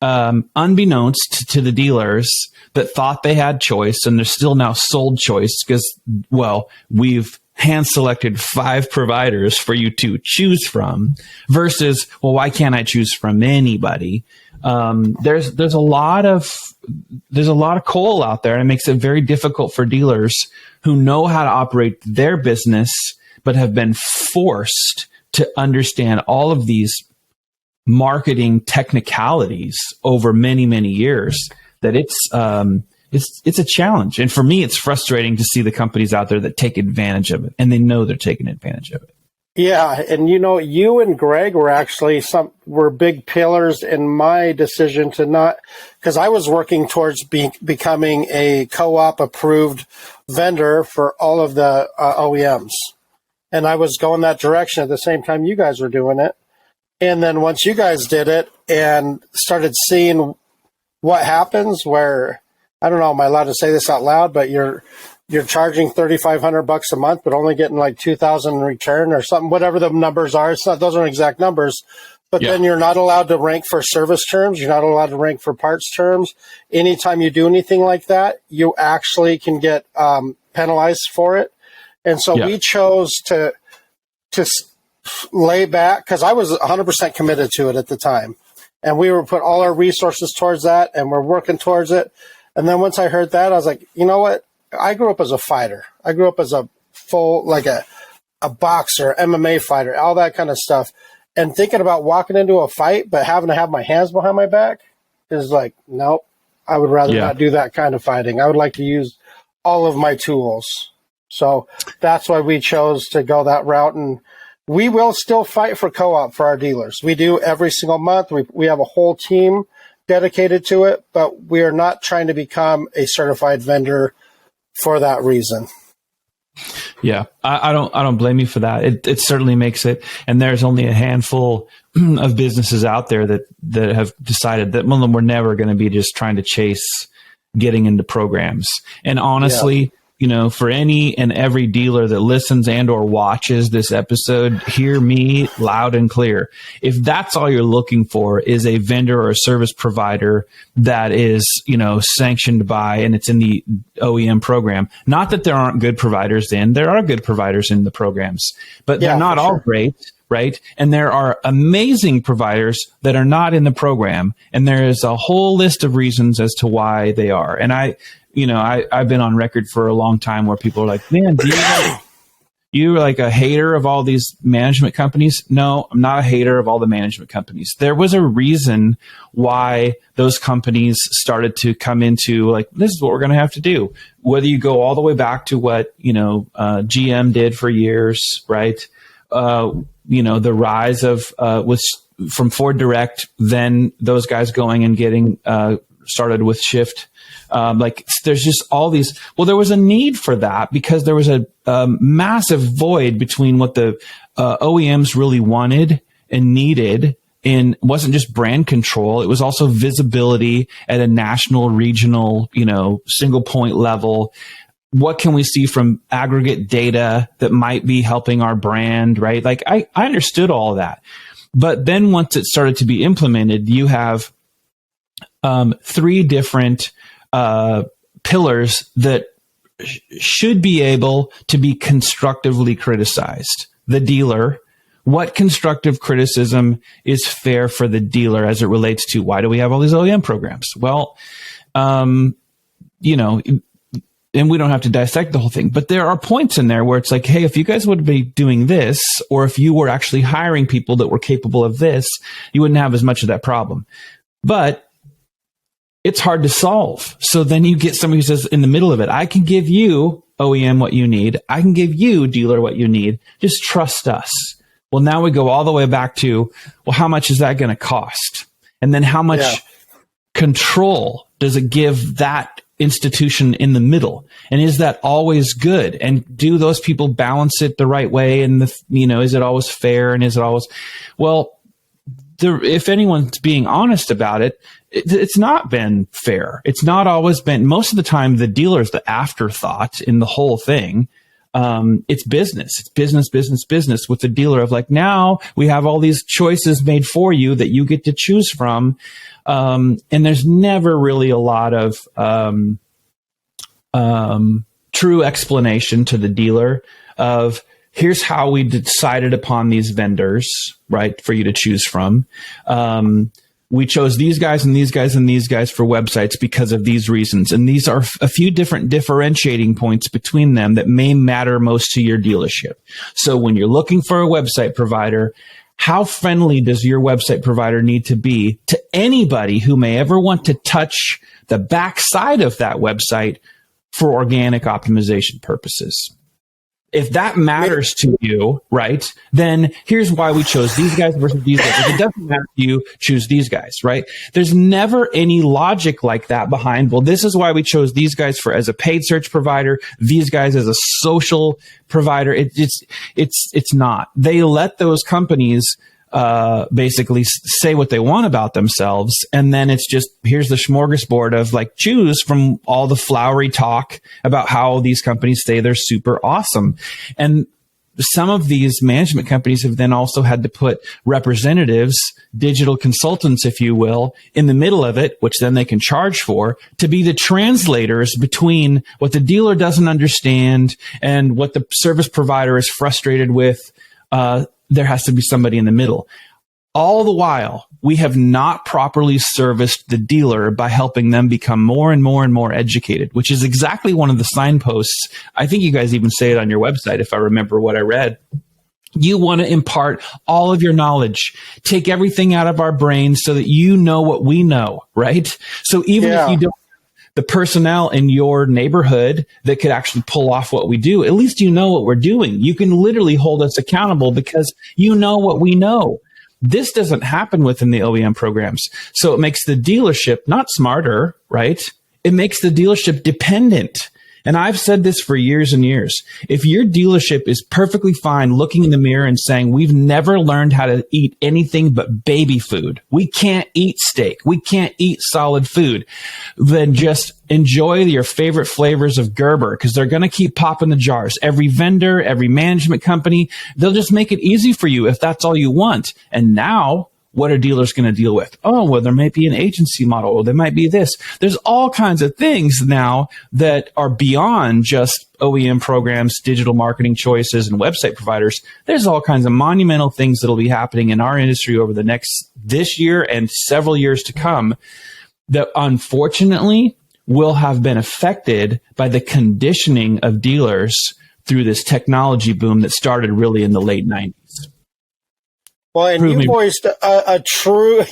S2: unbeknownst to the dealers that thought they had choice, and they're still now sold choice because, well, we've hand-selected 5 providers for you to choose from versus, well, why can't I choose from anybody? There's a lot of coal out there, and it makes it very difficult for dealers who know how to operate their business, but have been forced to understand all of these marketing technicalities over many, many years, that it's a challenge. And for me, it's frustrating to see the companies out there that take advantage of it, and they know they're taking advantage of it.
S3: Yeah, and you and Greg were actually were big pillars in my decision to not, because I was working towards becoming a co-op approved vendor for all of the OEMs, and I was going that direction at the same time you guys were doing it. And then once you guys did it and started seeing what happens, where, I don't know, am I allowed to say this out loud, but you're charging $3,500 a month, but only getting like $2,000 in return or something, whatever the numbers are. It's not, those aren't exact numbers, but then you're not allowed to rank for service terms. You're not allowed to rank for parts terms. Anytime you do anything like that, you actually can get penalized for it. And so we chose to lay back, because I was 100% committed to it at the time. And we were put all our resources towards that, and we're working towards it. And then once I heard that, I was like, you know what? I grew up as a fighter. I grew up as a full, like a boxer, MMA fighter, all that kind of stuff. And thinking about walking into a fight, but having to have my hands behind my back is like, nope, I would rather not do that kind of fighting. I would like to use all of my tools. So that's why we chose to go that route. And we will still fight for co-op for our dealers. We do every single month. We have a whole team dedicated to it, but we are not trying to become a certified vendor for that reason.
S2: Yeah, I don't blame you for that. It certainly makes it, and there's only a handful of businesses out there that have decided that, well, we're never going to be just trying to chase getting into programs. And honestly, for any and every dealer that listens and or watches this episode, hear me loud and clear. If that's all you're looking for is a vendor or a service provider that is, sanctioned by, and it's in the OEM program, not that there aren't good providers there are good providers in the programs, but they're not all great. Right. And there are amazing providers that are not in the program. And there is a whole list of reasons as to why they are. And I've been on record for a long time where people are like, man, you're like a hater of all these management companies. No, I'm not a hater of all the management companies. There was a reason why those companies started to come into, like, this is what we're going to have to do. Whether you go all the way back to what, GM did for years, right? The rise of was from Ford Direct, then those guys going and getting started with Shift. There's just all these. Well, there was a need for that because there was a massive void between what the OEMs really wanted and needed. And it wasn't just brand control. It was also visibility at a national, regional, single point level. What can we see from aggregate data that might be helping our brand, right? Like I understood all of that. But then once it started to be implemented, you have 3 different pillars that should be able to be constructively criticized. The dealer, what constructive criticism is fair for the dealer as it relates to why do we have all these OEM programs? Well, and we don't have to dissect the whole thing, but there are points in there where it's like, hey, if you guys would be doing this, or if you were actually hiring people that were capable of this, you wouldn't have as much of that problem. But it's hard to solve. So then you get somebody who says in the middle of it, I can give you, OEM, what you need. I can give you, dealer, what you need. Just trust us. Well, now we go all the way back to, well, how much is that going to cost? And then how much control does it give that institution in the middle? And is that always good? And do those people balance it the right way? And is it always fair? And is it always, well, if anyone's being honest about it, it's not been fair. It's not always been, most of the time, the dealer's the afterthought in the whole thing. It's business. It's business with the dealer of like, now we have all these choices made for you that you get to choose from. And there's never really a lot of true explanation to the dealer of here's how we decided upon these vendors, right, for you to choose from. We chose these guys and these guys and these guys for websites because of these reasons. And these are a few different differentiating points between them that may matter most to your dealership. So when you're looking for a website provider, how friendly does your website provider need to be to anybody who may ever want to touch the backside of that website for organic optimization purposes? If that matters to you, right, then here's why we chose these guys versus these guys. If it doesn't matter to you, choose these guys, right? There's never any logic like that behind, well, this is why we chose these guys for as a paid search provider, these guys as a social provider. It's not. They let those companies basically say what they want about themselves. And then it's just, here's the smorgasbord of like, choose from all the flowery talk about how these companies say they're super awesome. And some of these management companies have then also had to put representatives, digital consultants, if you will, in the middle of it, which then they can charge for, to be the translators between what the dealer doesn't understand and what the service provider is frustrated with. There has to be somebody in the middle. All the while, we have not properly serviced the dealer by helping them become more and more and more educated, which is exactly one of the signposts. I think you guys even say it on your website, if I remember what I read. You want to impart all of your knowledge, take everything out of our brains so that you know what we know, right? So even if you don't, the personnel in your neighborhood that could actually pull off what we do, at least you know what we're doing. You can literally hold us accountable because you know what we know. This doesn't happen within the OEM programs. So it makes the dealership not smarter, right? It makes the dealership dependent. And I've said this for years and years. If your dealership is perfectly fine looking in the mirror and saying, we've never learned how to eat anything but baby food, we can't eat steak, we can't eat solid food, then just enjoy your favorite flavors of Gerber because they're going to keep popping the jars. Every vendor, every management company, they'll just make it easy for you if that's all you want. And now, what are dealers going to deal with? Oh, well, there might be an agency model, or there might be this. There's all kinds of things now that are beyond just OEM programs, digital marketing choices, and website providers. There's all kinds of monumental things that'll be happening in our industry over this year and several years to come that unfortunately will have been affected by the conditioning of dealers through this technology boom that started really in the late 90s.
S3: Well, and you voiced a true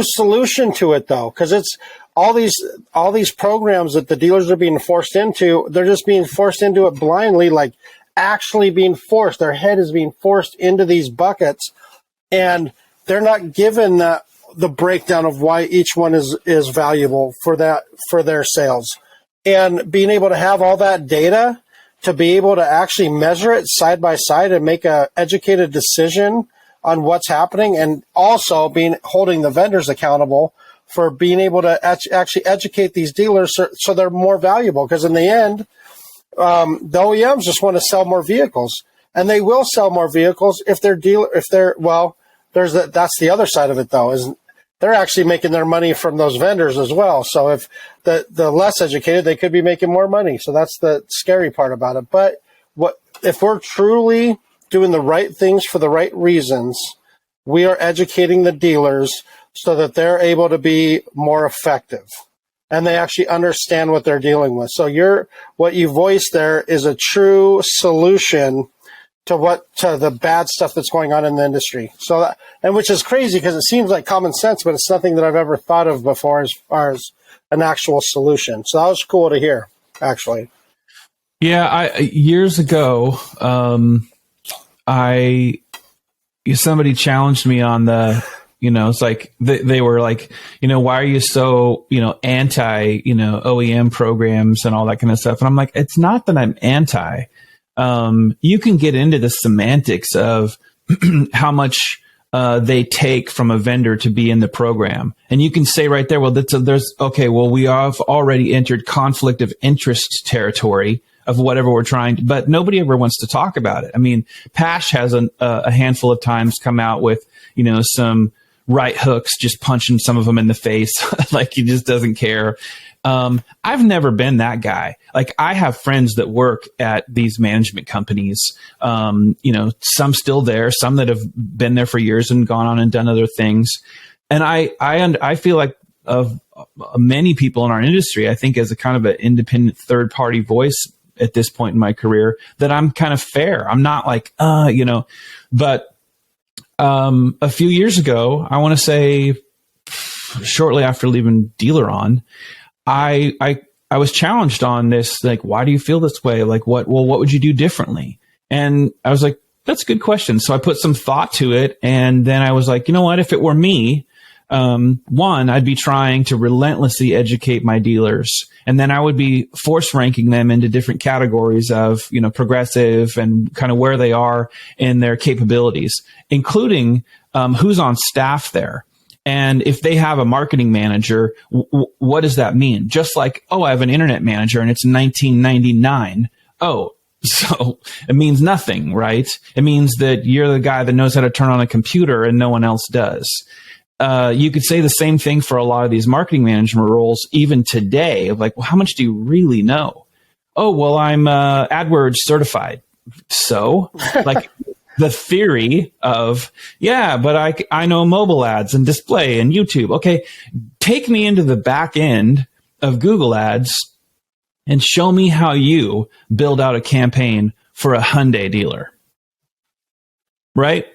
S3: solution to it, though, because it's all these programs that the dealers are being forced into. They're just being forced into it blindly, like actually being forced. Their head is being forced into these buckets, and they're not given the breakdown of why each one is valuable for their sales, and being able to have all that data to be able to actually measure it side by side and make an educated decision on what's happening, and also holding the vendors accountable for being able to actually educate these dealers so they're more valuable. Because in the end, the OEMs just want to sell more vehicles, and they will sell more vehicles that's the other side of it, though, is they're actually making their money from those vendors as well. So if the less educated, they could be making more money. So that's the scary part about it. But if we're truly doing the right things for the right reasons, we are educating the dealers so that they're able to be more effective and they actually understand what they're dealing with. So what you voiced there is a true solution to the bad stuff that's going on in the industry. So which is crazy because it seems like common sense, but it's nothing that I've ever thought of before as far as an actual solution. So that was cool to hear, actually.
S2: Yeah, years ago, somebody challenged me on it's like they were like, why are you so, anti, OEM programs and all that kind of stuff. And I'm like, it's not that I'm anti. You can get into the semantics of how much they take from a vendor to be in the program. And you can say right there, well, we have already entered conflict of interest territory of whatever we're trying, but nobody ever wants to talk about it. I mean, Pash has a handful of times come out with, some right hooks, just punching some of them in the face. Like he just doesn't care. I've never been that guy. Like I have friends that work at these management companies, some still there, some that have been there for years and gone on and done other things. And I feel like of many people in our industry, I think as a kind of an independent third party voice at this point in my career, that I'm kind of fair. I'm not like, but a few years ago, I want to say shortly after leaving Dealer On, I was challenged on this, like, why do you feel this way? Like, what would you do differently? And I was like, that's a good question. So I put some thought to it. And then I was like, you know what, if it were me, one, I'd be trying to relentlessly educate my dealers. And then I would be force ranking them into different categories of, progressive and kind of where they are in their capabilities, including, who's on staff there. And if they have a marketing manager, what does that mean? Just like, I have an internet manager and it's $19.99. So it means nothing, right? It means that you're the guy that knows how to turn on a computer and no one else does. You could say the same thing for a lot of these marketing management roles, even today, of like, well, how much do you really know? I'm AdWords certified. So like the theory of, but I know mobile ads and display and YouTube. Okay, take me into the back end of Google Ads and show me how you build out a campaign for a Hyundai dealer. Right?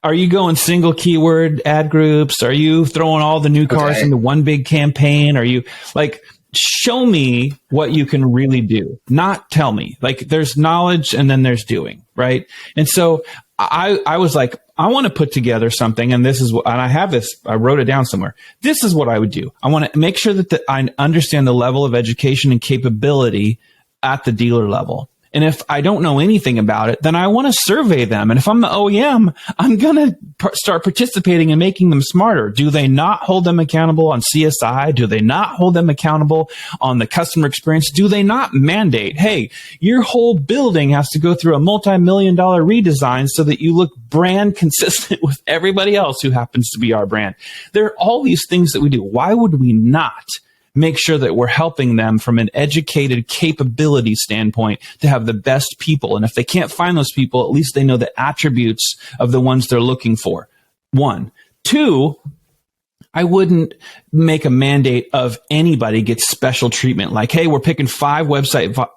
S2: Are you going single keyword ad groups? Are you throwing all the new cars into one big campaign? Are you like, show me what you can really do, not tell me. Like there's knowledge and then there's doing, right? And so I was like, I want to put together something, and this is what, and I have this, I wrote it down somewhere. This is what I would do. I want to make sure that I understand the level of education and capability at the dealer level. And if I don't know anything about it, then I want to survey them. And if I'm the OEM, I'm going to start participating and making them smarter. Do they not hold them accountable on CSI? Do they not hold them accountable on the customer experience? Do they not mandate, hey, your whole building has to go through a multi-million-dollar redesign so that you look brand consistent with everybody else who happens to be our brand? There are all these things that we do. Why would we not make sure that we're helping them from an educated capability standpoint to have the best people? And if they can't find those people, at least they know the attributes of the ones they're looking for. 1. 2, I wouldn't make a mandate of anybody gets special treatment. Like, hey, we're picking 5 website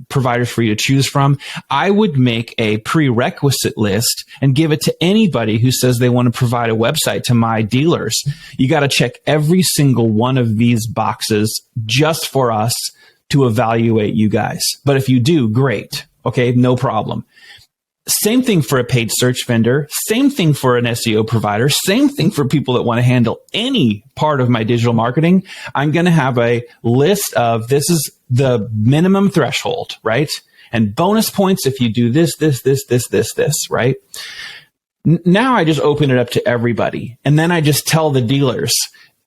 S2: providers for you to choose from. I would make a prerequisite list and give it to anybody who says they want to provide a website to my dealers. You got to check every single one of these boxes just for us to evaluate you guys. But if you do, great. Okay, no problem. Same thing for a paid search vendor, same thing for an SEO provider, same thing for people that want to handle any part of my digital marketing. I'm going to have a list of, this is the minimum threshold, right? And bonus points if you do this, right? Now I just open it up to everybody. And then I just tell the dealers,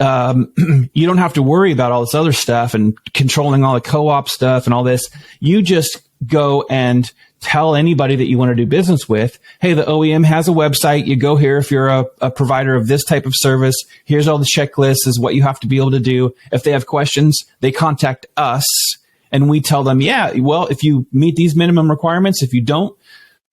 S2: you don't have to worry about all this other stuff and controlling all the co-op stuff and all this. You just go and tell anybody that you want to do business with, hey, the OEM has a website. You go here if you're a provider of this type of service. Here's all the checklists, is what you have to be able to do. If they have questions, they contact us and we tell them, if you meet these minimum requirements, if you don't,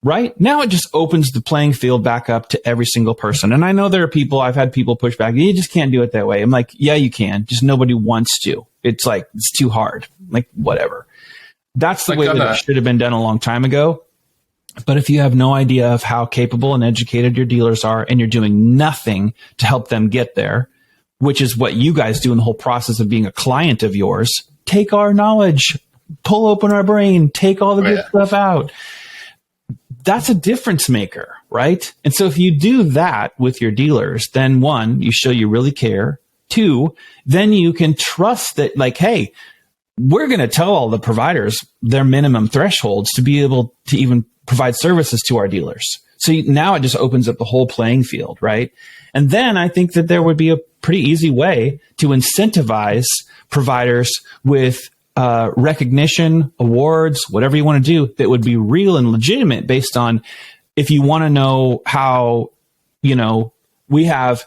S2: right? Now it just opens the playing field back up to every single person. And I know there are people, I've had people push back, you just can't do it that way. I'm like, yeah, you can. Just nobody wants to. It's like, it's too hard. Like, whatever. That's the way that it should have been done a long time ago. But if you have no idea of how capable and educated your dealers are and you're doing nothing to help them get there, which is what you guys do in the whole process of being a client of yours, take our knowledge, pull open our brain, take all the good stuff out. That's a difference maker, right? And so if you do that with your dealers, then 1, you show you really care. 2, then you can trust that, like, hey, we're going to tell all the providers their minimum thresholds to be able to even provide services to our dealers. So now it just opens up the whole playing field, right? And then I think that there would be a pretty easy way to incentivize providers with recognition, awards, whatever you want to do that would be real and legitimate based on, if you want to know how, we have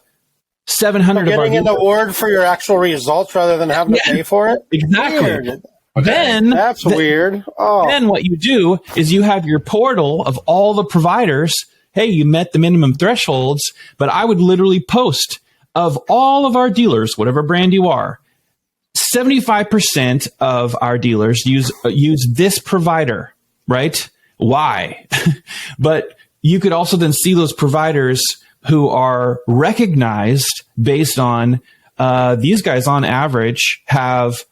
S2: 700 of our
S3: getting an award for your actual results rather than having to pay for it?
S2: Exactly.
S3: Weird.
S2: Then
S3: that's weird. Oh.
S2: Then what you do is you have your portal of all the providers. Hey, you met the minimum thresholds, but I would literally post of all of our dealers, whatever brand you are, 75% of our dealers use this provider, right? Why? But you could also then see those providers who are recognized based on these guys on average have,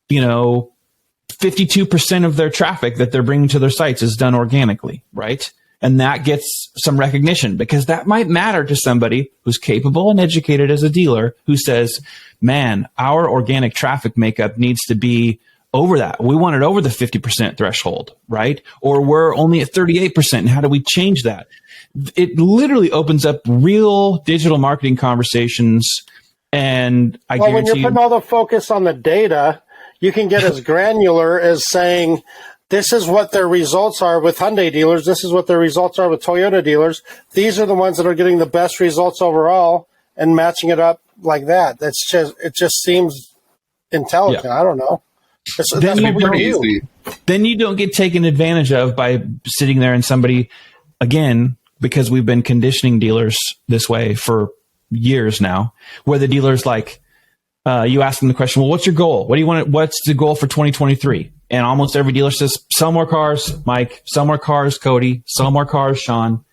S2: 52% of their traffic that they're bringing to their sites is done organically, right? And that gets some recognition because that might matter to somebody who's capable and educated as a dealer who says, man, our organic traffic makeup needs to be over that. We want it over the 50% threshold, right? Or we're only at 38%. And how do we change that? It literally opens up real digital marketing conversations. And I guarantee
S3: when you're putting all the focus on the data, you can get as granular as saying, this is what their results are with Hyundai dealers. This is what their results are with Toyota dealers. These are the ones that are getting the best results overall, and matching it up like that. It just seems intelligent. Yeah. I don't know. That's what we do.
S2: Then you don't get taken advantage of by sitting there and somebody, again, because we've been conditioning dealers this way for years now, where the dealer's like, you ask them the question, well, what's your goal? What do you want? What's the goal for 2023? And almost every dealer says, sell more cars, Mike, sell more cars, Cody, sell more cars, Shaun.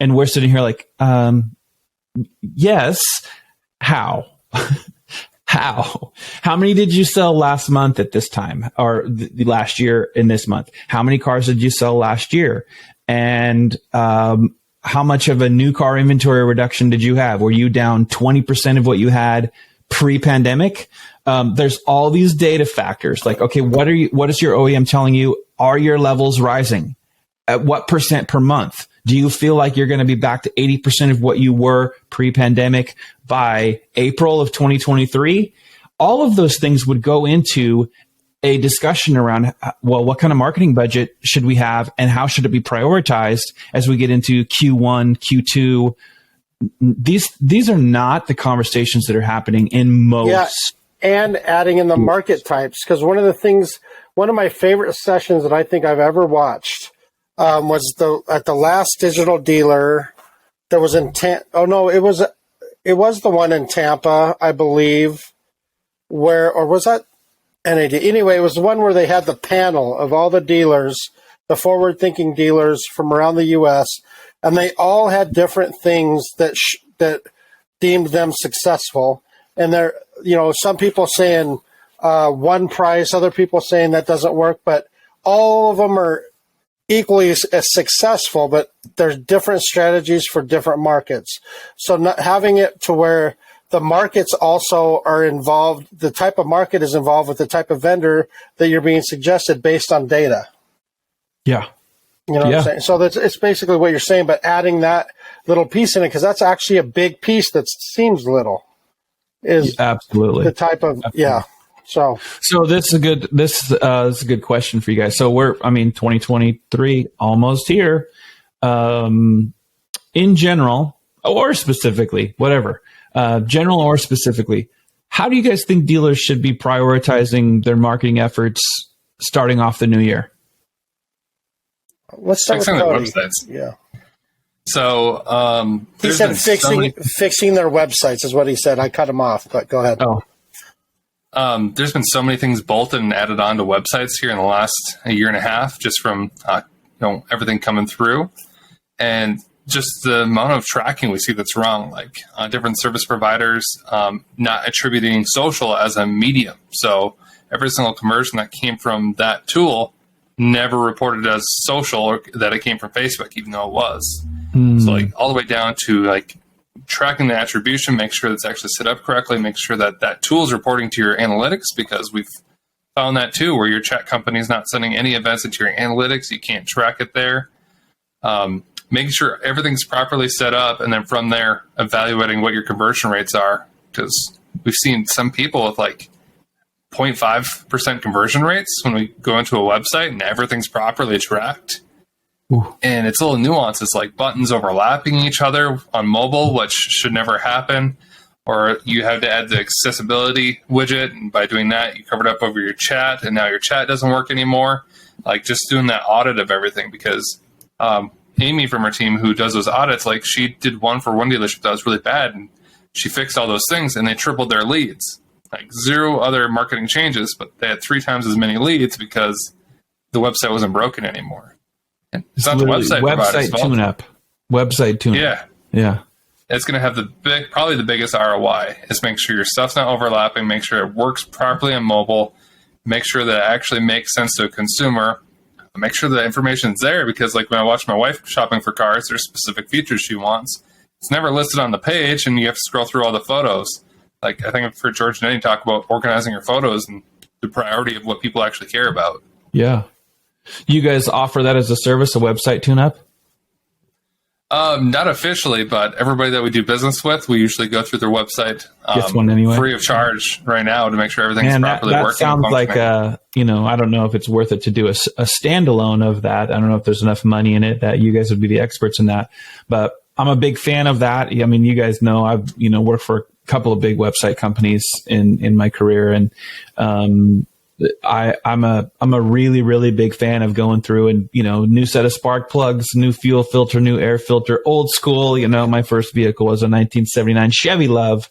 S2: And we're sitting here like, yes, how? How? How many did you sell last month at this time, or the last year in this month? How many cars did you sell last year? And how much of a new car inventory reduction did you have? Were you down 20% of what you had pre-pandemic? There's all these data factors like, okay, what is your OEM telling you? Are your levels rising? At what percent per month? Do you feel like you're going to be back to 80% of what you were pre-pandemic by April of 2023? All of those things would go into a discussion around, well, what kind of marketing budget should we have and how should it be prioritized as we get into Q1, Q2? These are not the conversations that are happening in most.
S3: Yeah, and adding in the market types, because one of my favorite sessions that I think I've ever watched was at the last digital dealer that was in it was the one in Tampa, I believe, or was that NAD? Anyway, it was the one where they had the panel of all the dealers, the forward-thinking dealers from around the U.S., and they all had different things that deemed them successful. And there, some people saying one price, other people saying that doesn't work, but all of them are equally as successful, but there's different strategies for different markets. So not having it to where the markets also are involved, the type of market is involved with the type of vendor that you're being suggested based on data.
S2: Yeah.
S3: You know what I'm saying? So it's basically what you're saying, but adding that little piece in it, because that's actually a big piece that seems little, is
S2: absolutely
S3: the type of, yeah. So
S2: this is a good question for you guys. So 2023 almost here. In general or specifically, whatever, general or specifically, how do you guys think dealers should be prioritizing their marketing efforts starting off the new year?
S3: Let's start with Cody.
S4: Websites.
S3: Yeah.
S4: So
S3: he said fixing their websites is what he said. I cut him off, but go ahead.
S4: There's been so many things bolted and added on to websites here in the last year and a half, just from everything coming through, and just the amount of tracking we see that's wrong, like different service providers not attributing social as a medium. So every single conversion that came from that tool never reported as social, or that it came from Facebook, even though it was. So all the way down to tracking the attribution, make sure that's actually set up correctly, make sure that tool is reporting to your analytics, because we've found that too, where your chat company is not sending any events into your analytics, you can't track it there. Making sure everything's properly set up, and then from there, evaluating what your conversion rates are, because we've seen some people with 0.5% conversion rates when we go into a website and everything's properly tracked. Ooh. And it's little nuances like buttons overlapping each other on mobile, which should never happen. or you had to add the accessibility widget, and by doing that, you covered up over your chat, and now your chat doesn't work anymore. Like, just doing that audit of everything, because Amy from our team, who does those audits, like, she did one for one dealership that was really bad, and she fixed all those things, and they tripled their leads. Like, 0 other marketing changes, but they had 3 times as many leads because the website wasn't broken anymore. And it's not the website
S2: tune-up. Website tune-up.
S4: Yeah.
S2: Yeah.
S4: It's going to have probably the biggest ROI is make sure your stuff's not overlapping, make sure it works properly on mobile, make sure that it actually makes sense to a consumer, make sure the information's there, because like when I watch my wife shopping for cars, there's specific features she wants. It's never listed on the page, and you have to scroll through all the photos. Like, I think I've heard George and Eddie talk about organizing your photos and the priority of what people actually care about.
S2: Yeah. You guys offer that as a service, a website tune-up?
S4: Not officially, but everybody that we do business with, we usually go through their website
S2: Gets one anyway.
S4: Free of charge right now to make sure everything's properly working.
S2: That sounds like, I don't know if it's worth it to do a standalone of that. I don't know if there's enough money in it that you guys would be the experts in that. But I'm a big fan of that. I mean, you guys know I've worked for a couple of big website companies in my career, and I'm a really, really big fan of going through and, new set of spark plugs, new fuel filter, new air filter, old school. My first vehicle was a 1979 Chevy Love,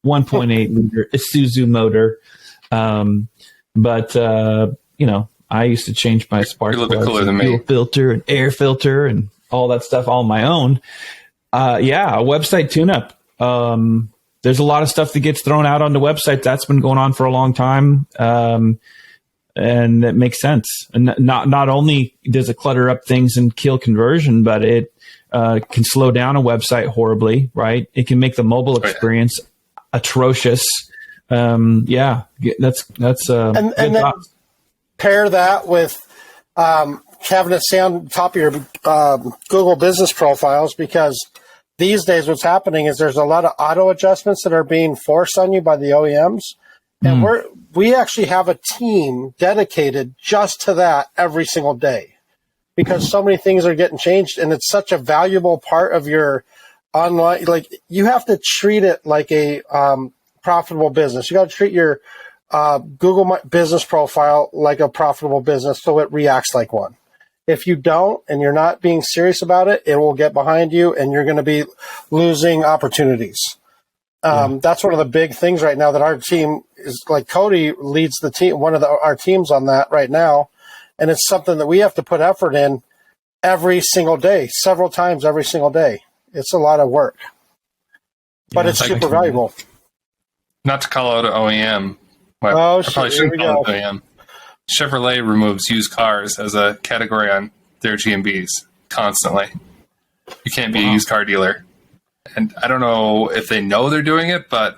S2: 1.8 liter Isuzu motor. I used to change my spark plugs, and fuel filter and air filter and all that stuff all on my own. A website tune-up. There's a lot of stuff that gets thrown out on the website. That's been going on for a long time. And that makes sense. And not only does it clutter up things and kill conversion, but it can slow down a website horribly, right? It can make the mobile experience atrocious. That's and
S3: then pair that with having it stay on top of your Google business profiles, because these days what's happening is there's a lot of auto adjustments that are being forced on you by the OEMs. And we actually have a team dedicated just to that every single day, because so many things are getting changed, and it's such a valuable part of your online. Like, you have to treat it like a profitable business. You got to treat your Google business profile like a profitable business, so it reacts like one. If you don't, and you're not being serious about it, it will get behind you, and you're going to be losing opportunities. That's one of the big things right now that our team is, like, Cody leads the team, our teams on that right now. And it's something that we have to put effort in every single day, several times every single day. It's a lot of work, but it's super valuable.
S4: Not to call out an OEM. Well, I probably shouldn't call it OEM. Chevrolet removes used cars as a category on their GMBs constantly. You can't be a used car dealer. And I don't know if they know they're doing it, but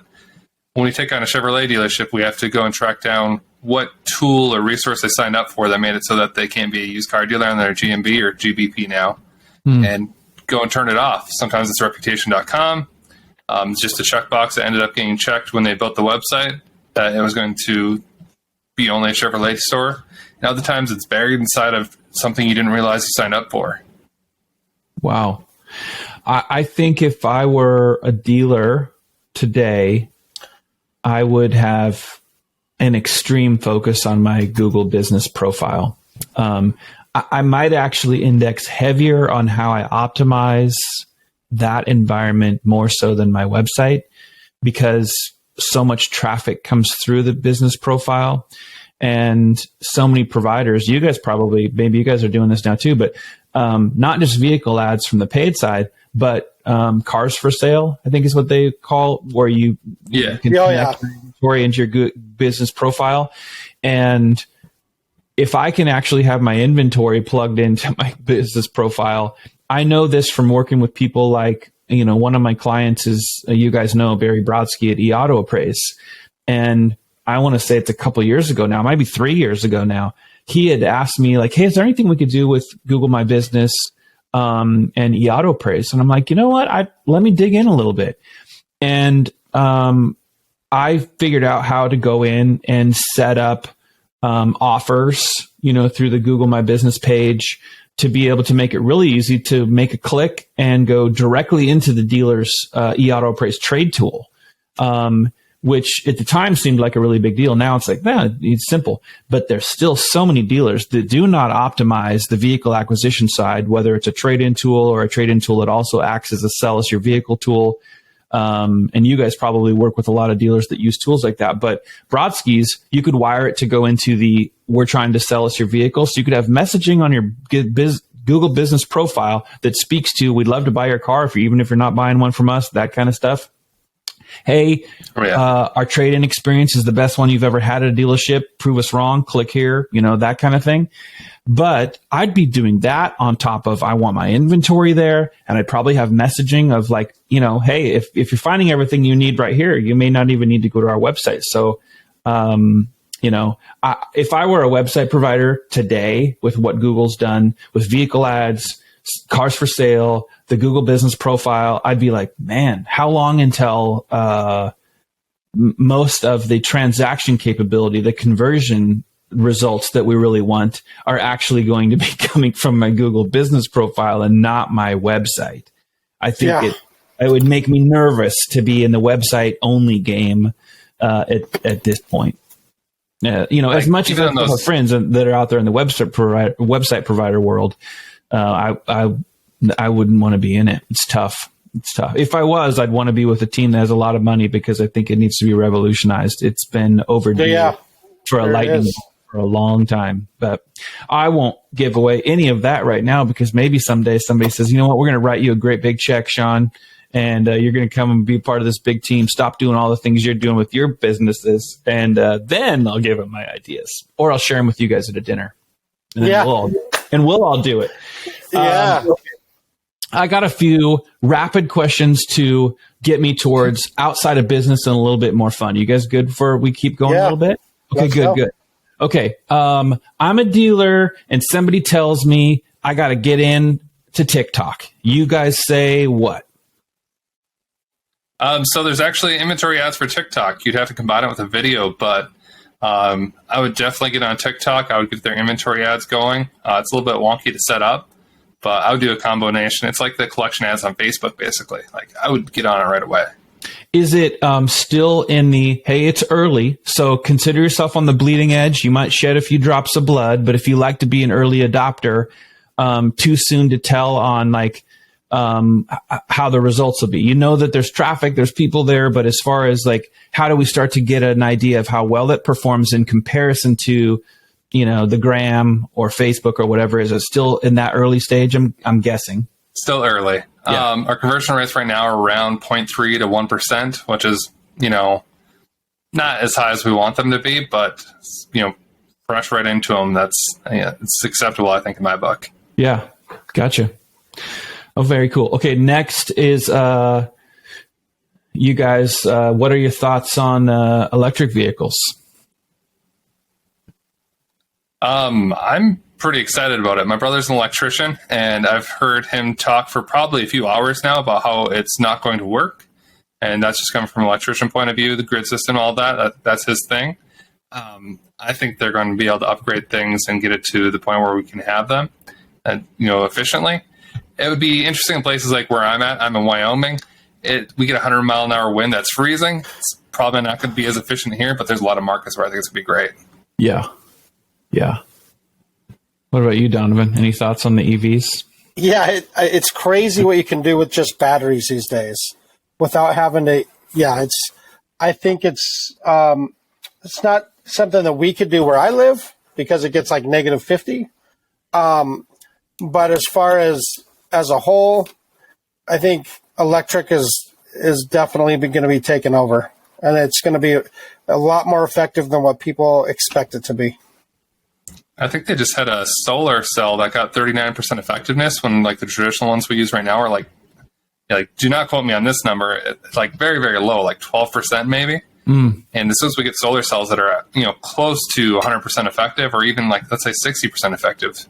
S4: when we take on a Chevrolet dealership, we have to go and track down what tool or resource they signed up for that made it so that they can't be a used car dealer on their GMB or GBP now, and go and turn it off. Sometimes it's reputation.com. It's just a checkbox that ended up getting checked when they built the website, that it was going to be only a Chevrolet store. And other times it's buried inside of something you didn't realize you signed up for.
S2: Wow. I think if I were a dealer today, I would have an extreme focus on my Google business profile. I might actually index heavier on how I optimize that environment more so than my website, because so much traffic comes through the business profile, and so many providers. You guys maybe you guys are doing this now too, but not just vehicle ads from the paid side, but cars for sale, I think is what they call, where you can connect inventory into your business profile. And if I can actually have my inventory plugged into my business profile, I know this from working with people like, one of my clients is, you guys know, Barry Brodsky at eAuto Appraise. And I want to say it's a couple years ago now, maybe 3 years ago now, he had asked me, like, hey, is there anything we could do with Google My Business and eAuto Appraise? And I'm like, you know what? Let me dig in a little bit. And I figured out how to go in and set up offers, through the Google My Business page, to be able to make it really easy to make a click and go directly into the dealer's eAuto Appraise trade tool. which at the time seemed like a really big deal. Now it's like, man, it's simple. But there's still so many dealers that do not optimize the vehicle acquisition side, whether it's a trade-in tool or a trade-in tool that also acts as a sell us your vehicle tool. And you guys probably work with a lot of dealers that use tools like that. But Brodsky's, you could wire it to go into the we're trying to sell us your vehicle. So you could have messaging on your Google business profile that speaks to, we'd love to buy your car, even if you're not buying one from us, that kind of stuff. Hey, our trade-in experience is the best one you've ever had at a dealership. Prove us wrong. Click here, that kind of thing. But I'd be doing that on top of, I want my inventory there. And I'd probably have messaging of like, hey, if you're finding everything you need right here, you may not even need to go to our website. So, if I were a website provider today with what Google's done with vehicle ads, cars for sale, the Google business profile, I'd be like, man, how long until most of the transaction capability, the conversion results that we really want are actually going to be coming from my Google business profile and not my website? I think it would make me nervous to be in the website only game at this point. As much as I have friends that are out there in the website provider world, I wouldn't want to be in it. It's tough. If I was, I'd want to be with a team that has a lot of money because I think it needs to be revolutionized. It's been overdue for a lightning for a long time. But I won't give away any of that right now because maybe someday somebody says, you know what, we're going to write you a great big check, Shaun, and you're going to come and be part of this big team. Stop doing all the things you're doing with your businesses, and then I'll give them my ideas, or I'll share them with you guys at a dinner, and then we'll all do it.
S3: Yeah.
S2: I got a few rapid questions to get me towards outside of business and a little bit more fun. You guys good for we keep going a little bit? Okay, good. Okay. I'm a dealer and somebody tells me I got to get in to TikTok. You guys say what?
S4: So there's actually inventory ads for TikTok. You'd have to combine it with a video, but I would definitely get on TikTok. I would get their inventory ads going. It's a little bit wonky to set up, but I would do a combination. It's like the collection ads on Facebook, basically. Like I would get on it right away.
S2: Is it still in the, hey, it's early, so consider yourself on the bleeding edge. You might shed a few drops of blood, but if you like to be an early adopter, too soon to tell on like how the results will be. You know that there's traffic, there's people there, but as far as like, how do we start to get an idea of how well it performs in comparison to, the Gram or Facebook or whatever? Is it still in that early stage? I'm guessing.
S4: Still early. Yeah. Our conversion rates right now are around 0.3 to 1%, which is, not as high as we want them to be, but, fresh right into them. It's acceptable, I think, in my book.
S2: Yeah. Gotcha. Oh, very cool. Okay. Next is, you guys, what are your thoughts on electric vehicles?
S4: I'm pretty excited about it. My brother's an electrician, and I've heard him talk for probably a few hours now about how it's not going to work. And that's just coming from an electrician point of view, the grid system, all that's his thing. I think they're going to be able to upgrade things and get it to the point where we can have them, efficiently. It would be interesting in places like where I'm at. I'm in Wyoming. We get 100-mile-an-hour wind that's freezing. It's probably not going to be as efficient here, but there's a lot of markets where I think it's going to be great.
S2: Yeah. Yeah. What about you, Donovan? Any thoughts on the EVs?
S3: Yeah, it's crazy what you can do with just batteries these days without having to. Yeah, I think it's not something that we could do where I live because it gets like negative 50. But as far as a whole, I think electric is definitely going to be taken over, and it's going to be a lot more effective than what people expect it to be.
S4: I think they just had a solar cell that got 39% effectiveness when like the traditional ones we use right now are like do not quote me on this number. It's like very, very low, like 12% maybe. And as soon as we get solar cells that are, close to 100% effective, or even like, let's say 60% effective,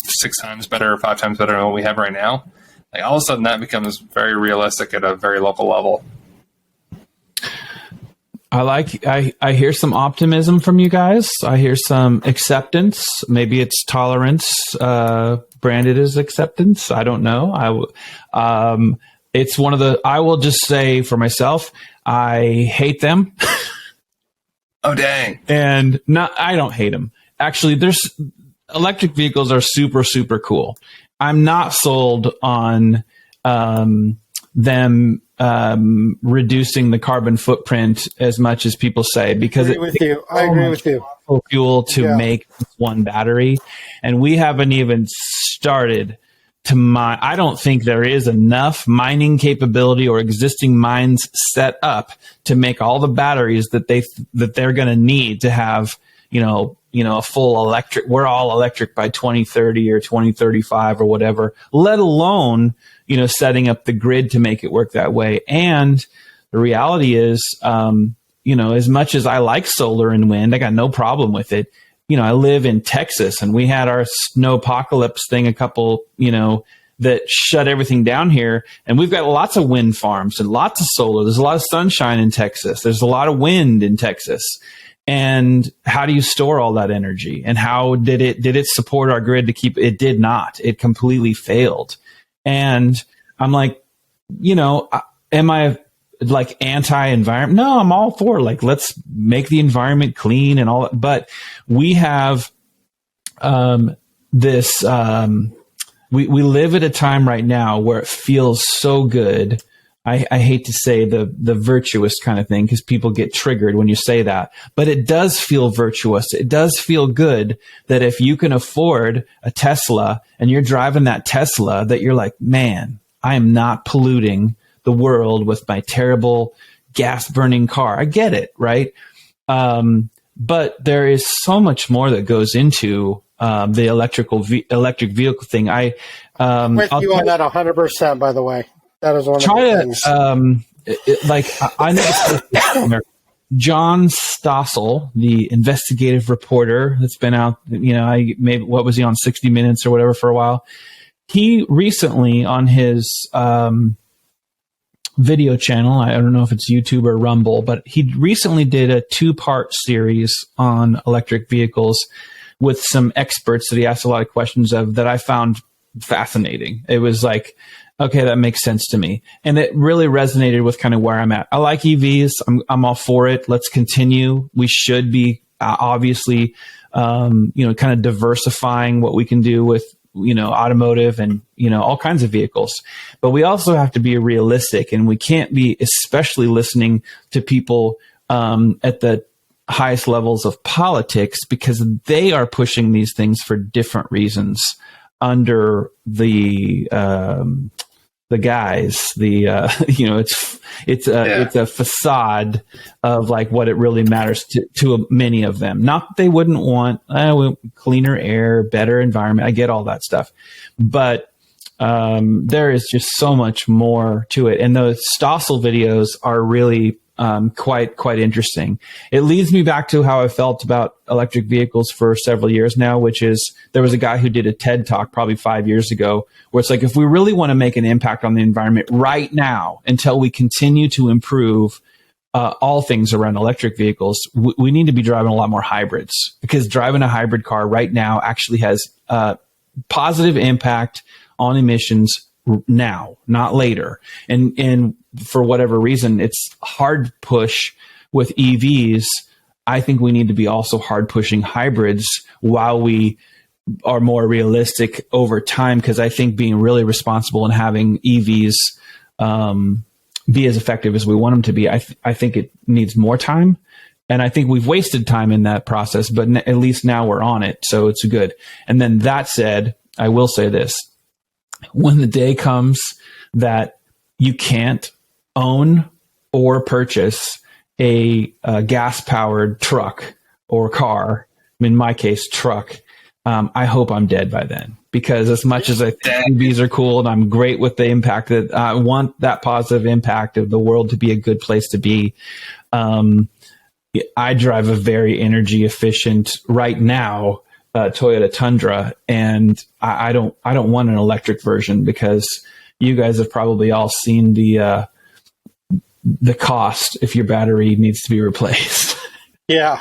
S4: 6 times better or 5 times better than what we have right now. Like all of a sudden that becomes very realistic at a very local level.
S2: I hear some optimism from you guys. I hear some acceptance. Maybe it's tolerance, branded as acceptance. I don't know. It's one of the, I will just say for myself, I hate them.
S4: Oh, dang.
S2: And I don't hate them. Actually, electric vehicles are super, super cool. I'm not sold on them reducing the carbon footprint as much as people say, because
S3: I agree with you.
S2: Fuel to make one battery, and we haven't even started to mine. I don't think there is enough mining capability or existing mines set up to make all the batteries that they're going to need to have, a full electric. We're all electric by 2030 or 2035 or whatever, let alone, setting up the grid to make it work that way. And the reality is, as much as I like solar and wind, I got no problem with it. I live in Texas, and we had our snowpocalypse thing that shut everything down here. And we've got lots of wind farms and lots of solar. There's a lot of sunshine in Texas. There's a lot of wind in Texas. And how do you store all that energy? And how did it support our grid to keep? It did not. It completely failed. And I'm like, am I like anti-environment? No, I'm all for let's make the environment clean and all that. But we have this. We live at a time right now where it feels so good. I hate to say the virtuous kind of thing, because people get triggered when you say that, but it does feel virtuous. It does feel good that if you can afford a Tesla and you're driving that Tesla, that you're like, man, I am not polluting the world with my terrible gas burning car. I get it. Right. But there is so much more that goes into the electric vehicle thing. I'm
S3: with you on that 100%, by the way. That is one of the things.
S2: I know John Stossel, the investigative reporter that's been out, what was he on 60 Minutes or whatever for a while? He recently on his video channel, I don't know if it's YouTube or Rumble, but he recently did a 2-part series on electric vehicles with some experts that he asked a lot of questions of that I found fascinating. It was like, okay, that makes sense to me. And it really resonated with kind of where I'm at. I like EVs. I'm all for it. Let's continue. We should be obviously, kind of diversifying what we can do with, automotive and, all kinds of vehicles. But we also have to be realistic, and we can't be especially listening to people at the highest levels of politics, because they are pushing these things for different reasons under the guise, it's a facade of like what it really matters to many of them. Not that they wouldn't want cleaner air, better environment. I get all that stuff, but there is just so much more to it. And those Stossel videos are really quite interesting. It leads me back to how I felt about electric vehicles for several years now, which is there was a guy who did a TED Talk probably 5 years ago where it's like, if we really want to make an impact on the environment right now, until we continue to improve all things around electric vehicles, we need to be driving a lot more hybrids, because driving a hybrid car right now actually has positive impact on emissions now, not later. And for whatever reason, it's hard push with EVs. I think we need to be also hard pushing hybrids while we are more realistic over time, because I think being really responsible and having EVs be as effective as we want them to be, I think it needs more time. And I think we've wasted time in that process, but at least now we're on it. So it's good. And then that said, I will say this. When the day comes that you can't own or purchase a gas-powered truck or car, in my case, truck, I hope I'm dead by then. Because as much as I think EVs are cool and I'm great with the impact, that I want that positive impact of the world to be a good place to be, I drive a very energy efficient right now Toyota Tundra, and I don't want an electric version, because you guys have probably all seen the cost if your battery needs to be replaced.
S3: Yeah.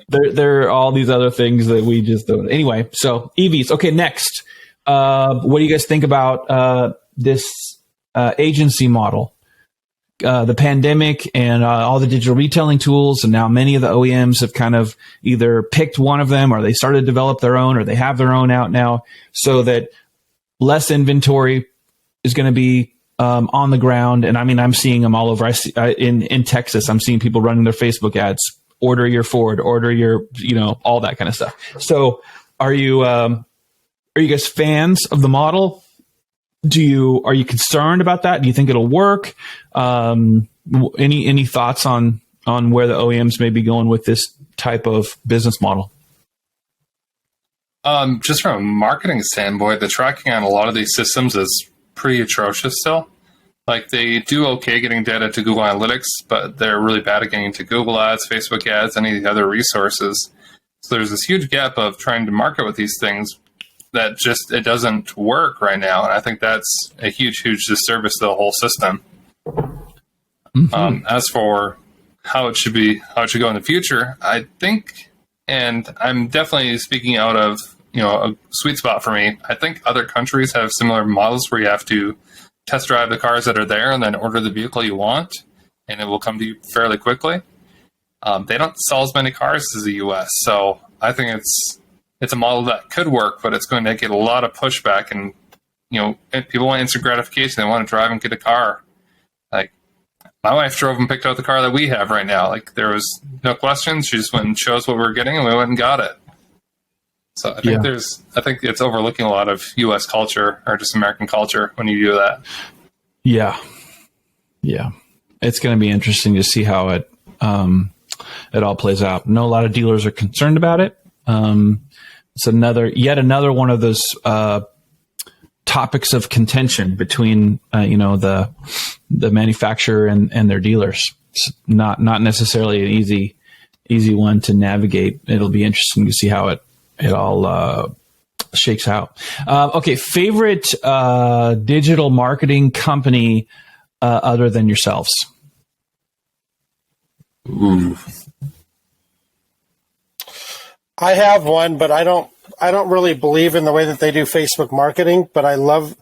S2: There are all these other things that we just don't. Anyway, so EVs. Okay, next. What do you guys think about this agency model? the pandemic and all the digital retailing tools, and now many of the OEMs have kind of either picked one of them, or they started to develop their own, or they have their own out now, so that less inventory is going to be on the ground. And I mean, I'm seeing them all over. In Texas, I'm seeing people running their Facebook ads, order your Ford, order your, all that kind of stuff. So are you guys fans of the model? Are you concerned about that? Do you think it'll work? Any thoughts on where the OEMs may be going with this type of business model?
S4: Just from a marketing standpoint, the tracking on a lot of these systems is pretty atrocious still. Like, they do okay getting data to Google Analytics, but they're really bad at getting to Google Ads, Facebook Ads, any of the other resources. So there's this huge gap of trying to market with these things that just, it doesn't work right now. And I think that's a huge, huge disservice to the whole system. Mm-hmm. As for how it should go in the future, I think, and I'm definitely speaking out of, a sweet spot for me. I think other countries have similar models where you have to test drive the cars that are there and then order the vehicle you want, and it will come to you fairly quickly. They don't sell as many cars as the U.S., so I think it's a model that could work, but it's going to get a lot of pushback, and people want instant gratification. They want to drive and get a car. Like, my wife drove and picked out the car that we have right now. Like, there was no questions. She just went and chose what we were getting, and we went and got it. So I think it's overlooking a lot of U.S. culture, or just American culture, when you do that. Yeah.
S2: It's going to be interesting to see how it all plays out. I know a lot of dealers are concerned about it. It's yet another one of those topics of contention between the manufacturer and their dealers. It's not necessarily an easy one to navigate. It'll be interesting to see how it all shakes out. Okay, favorite digital marketing company other than yourselves?
S4: Ooh.
S3: I have one, but I don't really believe in the way that they do Facebook marketing, but I love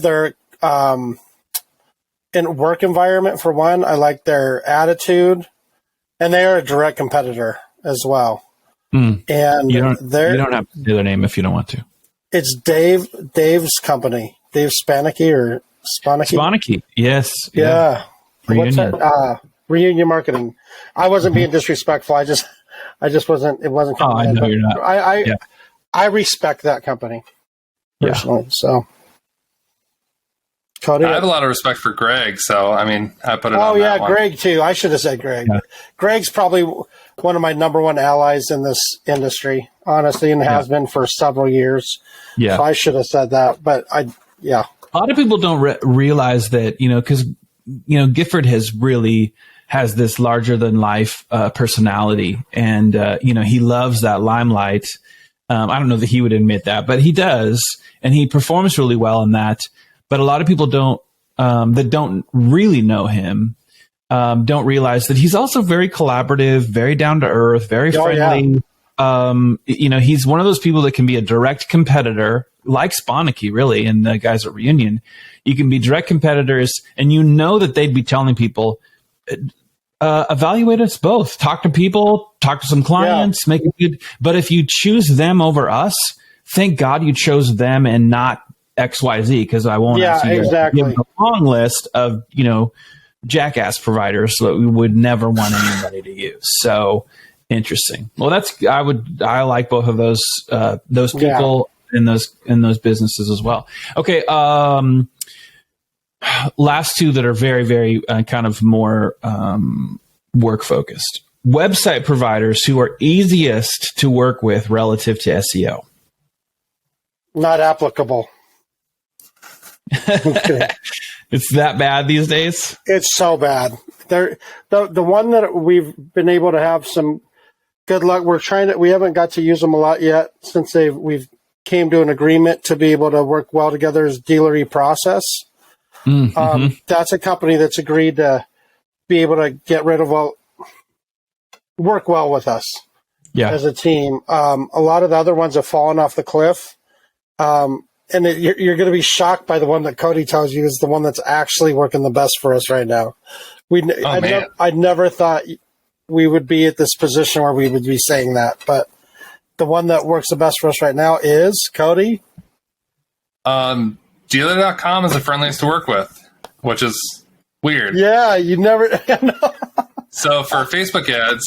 S3: their in work environment, for one. I like their attitude, and they are a direct competitor as well. And
S2: you don't have to do their name if you don't want to.
S3: It's Dave's company, Dave Spanicki or Spanicki.
S2: Spanicki, yes.
S3: Yeah.
S2: Reunion.
S3: What's that? Reunion Marketing. I wasn't being disrespectful. I just wasn't. It wasn't.
S2: Oh, I know you're not.
S3: I respect that company personally. So, Cody,
S4: I have a lot of respect for Greg. So, I mean, I put it.
S3: Oh
S4: on
S3: yeah,
S4: that one.
S3: Greg too. I should have said Greg. Yeah. Greg's probably one of my number one allies in this industry, honestly, and has been for several years. Yeah, so I should have said that, but A
S2: lot of people don't realize that, because Gifford has this larger than life personality, and he loves that limelight. I don't know that he would admit that, but he does, and he performs really well in that. But a lot of people that don't really know him don't realize that he's also very collaborative, very down to earth, very friendly. Yeah. He's one of those people that can be a direct competitor, like Spanicki, really, and the guys at Reunion. You can be direct competitors, and that they'd be telling people, evaluate us both. Talk to people, talk to some clients, make it good. But if you choose them over us, thank God you chose them and not XYZ, because I won't ask you to give a long list of, jackass providers that we would never want anybody to use. So interesting. Well, I like both of those people in those businesses as well. Okay. Last two that are very, very kind of more work focused. Website providers who are easiest to work with relative to SEO.
S3: Not applicable.
S2: It's that bad these days?
S3: It's so bad. The one that we've been able to have some good luck. We haven't got to use them a lot yet since we've came to an agreement to be able to work well together as Dealer eProcess. Mm-hmm. That's a company that's agreed to be able to get rid of work well with us as a team. A lot of the other ones have fallen off the cliff. you're going to be shocked by the one that Cody tells you is the one that's actually working the best for us right now. I never thought we would be at this position where we would be saying that, but the one that works the best for us right now is Cody.
S4: Dealer.com is the friendliest to work with, which is weird.
S3: Yeah, you never.
S4: So for Facebook ads,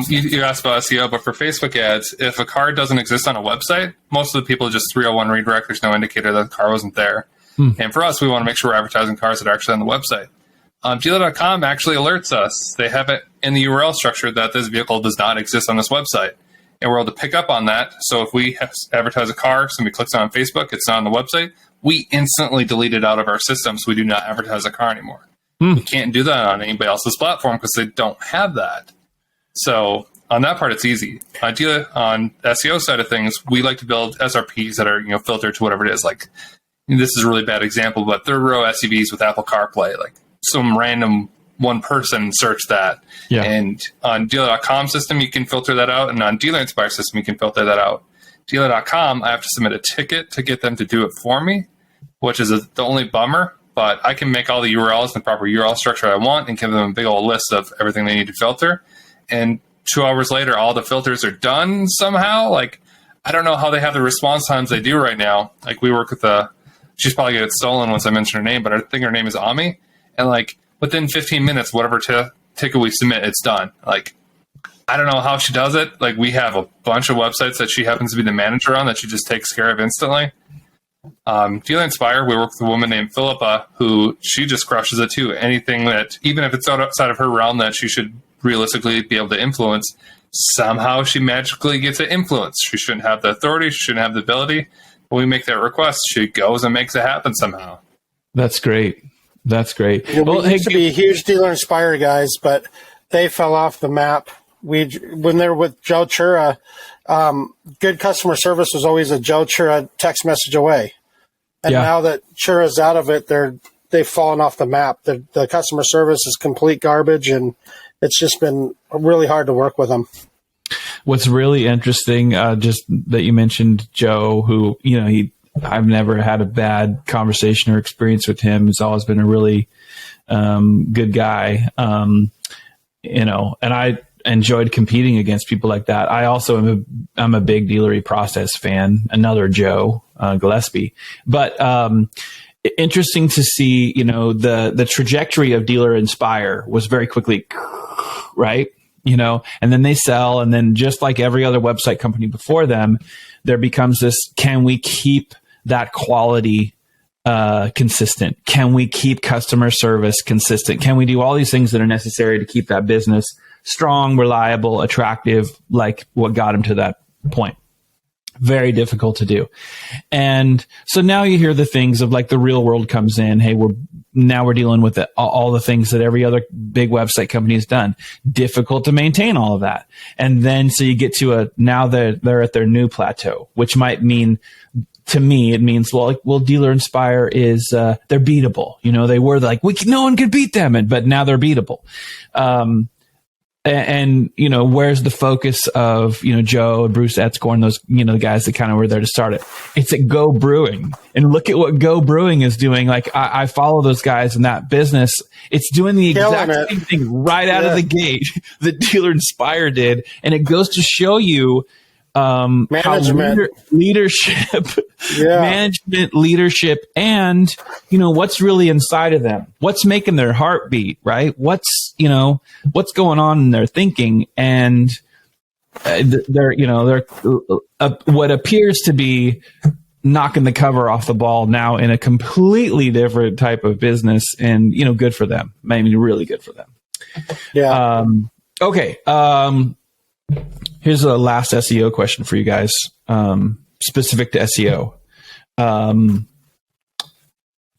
S4: you asked about SEO, but for Facebook ads, if a car doesn't exist on a website, most of the people just 301 redirect. There's no indicator that the car wasn't there. And for us, we want to make sure we're advertising cars that are actually on the website. Dealer.com actually alerts us. They have it in the URL structure that this vehicle does not exist on this website. And we're able to pick up on that. So if we advertise a car, somebody clicks on Facebook, it's not on the website, we instantly delete it out of our system so we do not advertise a car anymore. We can't do that on anybody else's platform because they don't have that. So on that part, it's easy. On SEO side of things, we like to build SRPs that are filtered to whatever it is. Like, this is a really bad example, but third row SUVs with Apple CarPlay, like some random one person search that. Yeah. And on Dealer.com system, you can filter that out. And on Dealer Inspire system, you can filter that out. Dealer.com, I have to submit a ticket to get them to do it for me, which is the only bummer. But I can make all the URLs in the proper URL structure I want and give them a big old list of everything they need to filter. And 2 hours later, all the filters are done somehow. Like, I don't know how they have the response times they do right now. Like, we work with she's probably going to get stolen once I mention her name, but I think her name is Ami. And, like, within 15 minutes, whatever ticket we submit, it's done. Like, I don't know how she does it. Like, we have a bunch of websites that she happens to be the manager on that she just takes care of instantly. Dealer Inspire, we work with a woman named Philippa who she just crushes it too. Anything that, even if it's outside of her realm that she should realistically be able to influence, somehow she magically gets it influenced. She shouldn't have the authority, she shouldn't have the ability. When we make that request, she goes and makes it happen somehow.
S2: That's great. That's great.
S3: We used to be huge Dealer Inspire guys, but they fell off the map. When they were with Joe Chura, good customer service was always a Joe Chura text message away. And now that Chura's out of it, they've fallen off the map. The customer service is complete garbage, and it's just been really hard to work with them.
S2: What's really interesting, just that you mentioned Joe, who, I've never had a bad conversation or experience with him. He's always been a really good guy, and I enjoyed competing against people like that. I also I'm a big Dealery Process fan, another Joe Gillespie. But interesting to see, the trajectory of Dealer Inspire was very quickly, right? And then they sell, and then just like every other website company before them, there becomes this, can we keep that quality consistent? Can we keep customer service consistent? Can we do all these things that are necessary to keep that business strong, reliable, attractive, like what got him to that point? Very difficult to do. And so now you hear the things of like the real world comes in. Hey, we're dealing with all the things that every other big website company has done. Difficult to maintain all of that. And then so you get to now they're at their new plateau, which might mean, to me, it means, well, Dealer Inspire is, they're beatable. They were like, no one could beat them. But now they're beatable. And where's the focus of, Joe and Bruce Etzkorn, those, the guys that kind of were there to start it? It's at Go Brewing. And look at what Go Brewing is doing. Like, I follow those guys in that business. It's doing the exact same thing right out of the gate that Dealer Inspire did. And it goes to show you, management, leadership, management, leadership, and what's really inside of them, what's making their heart beat, right? What's going on in their thinking, and they're what appears to be knocking the cover off the ball now in a completely different type of business, and good for them. Maybe really good for them. Yeah. Okay. Here's a last SEO question for you guys, specific to SEO.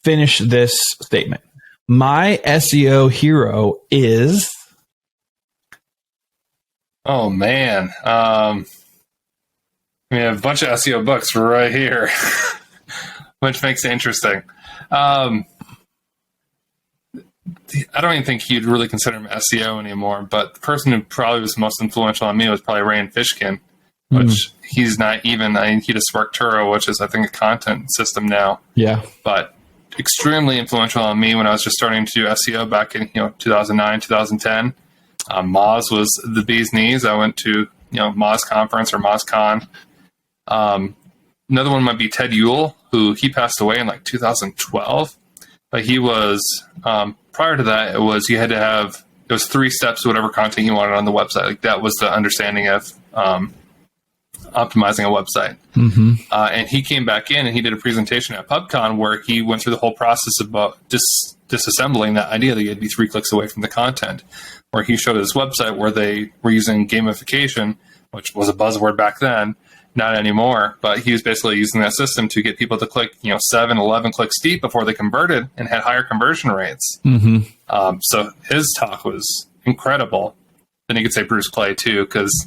S2: Finish this statement. My SEO hero is...
S4: Oh, man. We have a bunch of SEO books right here, which makes it interesting. I don't even think you'd really consider him SEO anymore, but the person who probably was most influential on me was probably Rand Fishkin. which he's not even. I mean, he just sparked Turo, which is, I think, a content system now.
S2: Yeah.
S4: But extremely influential on me when I was just starting to do SEO back in 2009, 2010. Moz was the bee's knees. I went to Moz conference or MozCon. Another one might be Ted Ewell, who he passed away in like 2012. But he was prior to that. It was you had to have it was 3 steps to whatever content you wanted on the website. Like that was the understanding of optimizing a website.
S2: Mm-hmm.
S4: And he came back in and he did a presentation at PubCon where he went through the whole process about disassembling that idea that you had to be 3 clicks away from the content, where he showed his website where they were using gamification, which was a buzzword back then, not anymore, but he was basically using that system to get people to click 7, 11 clicks deep before they converted and had higher conversion rates.
S2: Mm-hmm.
S4: So his talk was incredible. Then you could say Bruce Clay too, because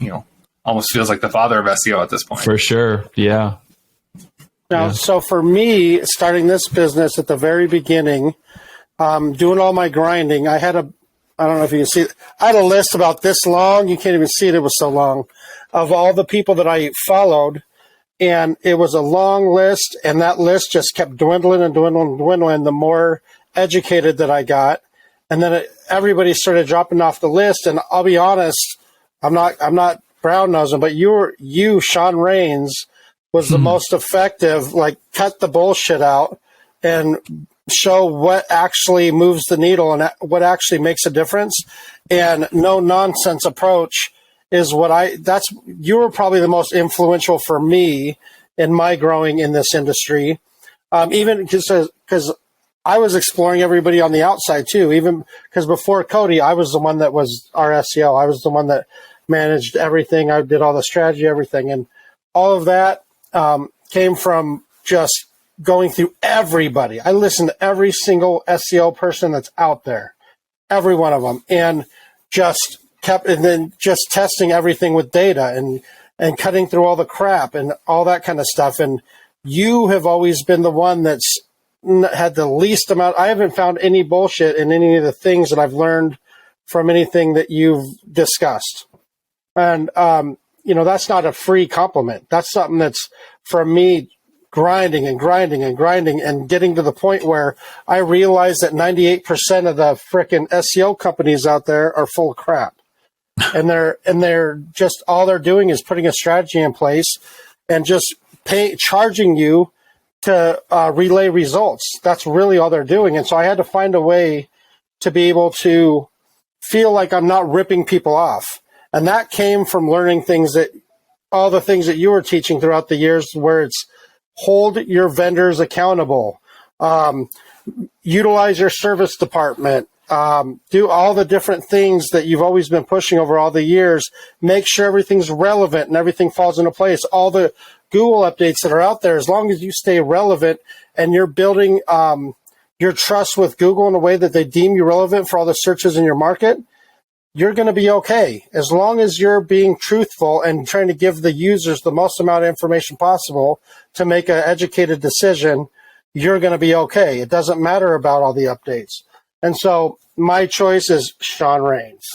S4: almost feels like the father of SEO at this point.
S2: For sure. Yeah.
S3: Now, so for me, starting this business at the very beginning, doing all my grinding, I don't know if you can see it. I had a list about this long. You can't even see it. It was so long of all the people that I followed. And it was a long list. And that list just kept dwindling and dwindling and dwindling the more educated that I got. And then everybody started dropping off the list. And I'll be honest, I'm not brown nosing, but you, Shaun Rains, was the most effective, like cut the bullshit out and show what actually moves the needle and what actually makes a difference. And no nonsense approach is you were probably the most influential for me in my growing in this industry. Even because I was exploring everybody on the outside too, even because before Cody, I was the one that was our SEO. I was the one that managed everything. I did all the strategy, everything. And all of that came from just going through everybody. I listened to every single SEO person that's out there, every one of them, and just testing everything with data and cutting through all the crap and all that kind of stuff. And you have always been the one that's had the least amount. I haven't found any bullshit in any of the things that I've learned from anything that you've discussed. And, that's not a free compliment. That's something that's from me grinding and grinding and grinding and getting to the point where I realize that 98% of the frickin' SEO companies out there are full of crap. And they're just, all they're doing is putting a strategy in place and just charging you to relay results. That's really all they're doing. And so I had to find a way to be able to feel like I'm not ripping people off. And that came from learning all the things that you were teaching throughout the years, where it's hold your vendors accountable, utilize your service department, do all the different things that you've always been pushing over all the years, make sure everything's relevant and everything falls into place. All the Google updates that are out there, as long as you stay relevant and you're building your trust with Google in a way that they deem you relevant for all the searches in your market, you're going to be okay. As long as you're being truthful and trying to give the users the most amount of information possible to make an educated decision, you're going to be okay. It doesn't matter about all the updates. And so my choice is Shaun Rains.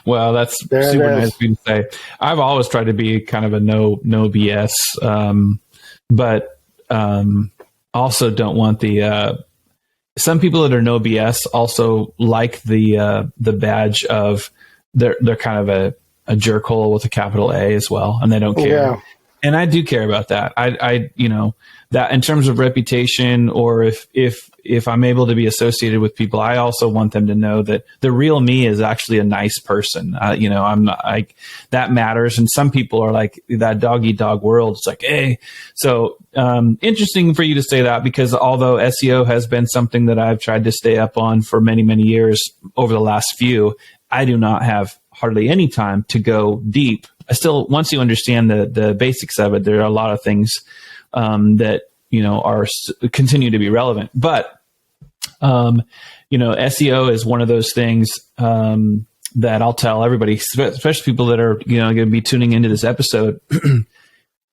S2: Well, that's super nice of you to say. I've always tried to be kind of a no BS, but also don't want the... Some people that are no BS also like the badge of they're kind of a jerkhole with a capital A as well, and they don't care. Yeah. And I do care about that. I that in terms of reputation, or if I'm able to be associated with people, I also want them to know that the real me is actually a nice person. I'm not like that matters. And some people are like that dog eat dog world. It's like, hey, so interesting for you to say that, because although SEO has been something that I've tried to stay up on for many, many years over the last few, I do not have hardly any time to go deep. I still, once you understand the basics of it, there are a lot of things that are continue to be relevant. But SEO is one of those things that I'll tell everybody, especially people that are going to be tuning into this episode.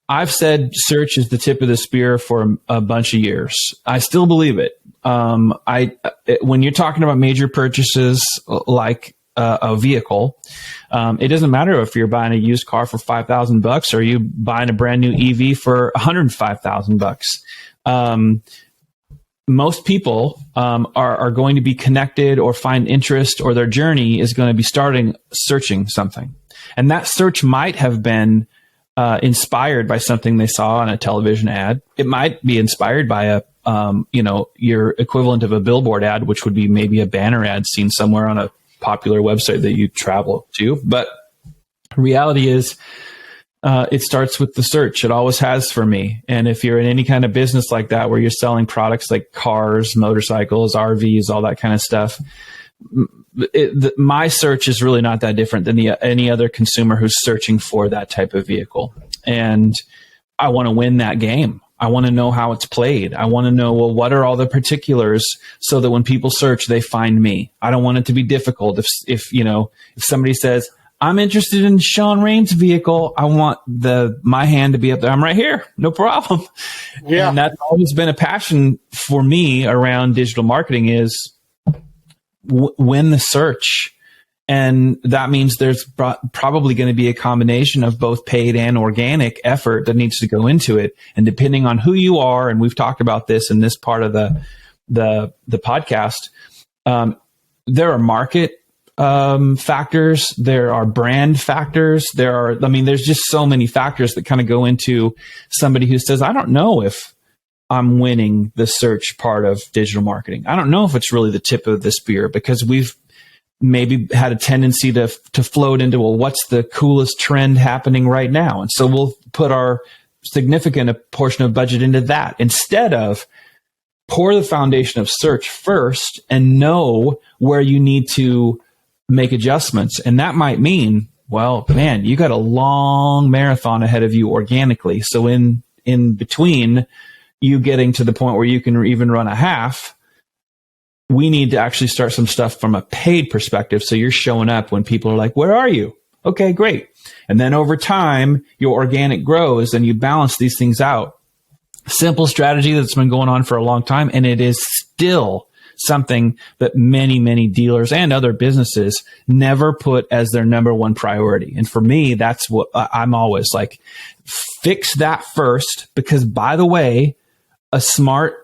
S2: I've said search is the tip of the spear for a bunch of years. I still believe it. When you're talking about major purchases like a vehicle. It doesn't matter if you're buying a used car for $5,000 or you buying a brand new EV for $105,000. Most people are going to be connected or find interest, or their journey is going to be searching something. And that search might have been inspired by something they saw on a television ad. It might be inspired by your equivalent of a billboard ad, which would be maybe a banner ad seen somewhere on a popular website that you travel to. But reality is, it starts with the search. It always has for me. And if you're in any kind of business like that, where you're selling products like cars, motorcycles, RVs, all that kind of stuff, my search is really not that different than any other consumer who's searching for that type of vehicle. And I want to win that game. I want to know how it's played. I want to know, well, what are all the particulars so that when people search, they find me. I don't want it to be difficult. If somebody says, I'm interested in Shaun Rain's vehicle, I want my hand to be up there. I'm right here. No problem. Yeah. And that's always been a passion for me around digital marketing is win the search. And that means there's probably going to be a combination of both paid and organic effort that needs to go into it. And depending on who you are, and we've talked about this in this part of the podcast, there are market factors, there are brand factors, there's just so many factors that kind of go into somebody who says, I don't know if I'm winning the search part of digital marketing. I don't know if it's really the tip of the spear, because we've maybe had a tendency to float into, well, what's the coolest trend happening right now? And so we'll put our significant portion of budget into that instead of pour the foundation of search first and know where you need to make adjustments. And that might mean, well, man, you got a long marathon ahead of you organically. So in between you getting to the point where you can even run a half, we need to actually start some stuff from a paid perspective. So you're showing up when people are like, where are you? Okay, great. And then over time, your organic grows and you balance these things out. Simple strategy that's been going on for a long time. And it is still something that many, many dealers and other businesses never put as their number one priority. And for me, that's what I'm always like, fix that first, because by the way, a smart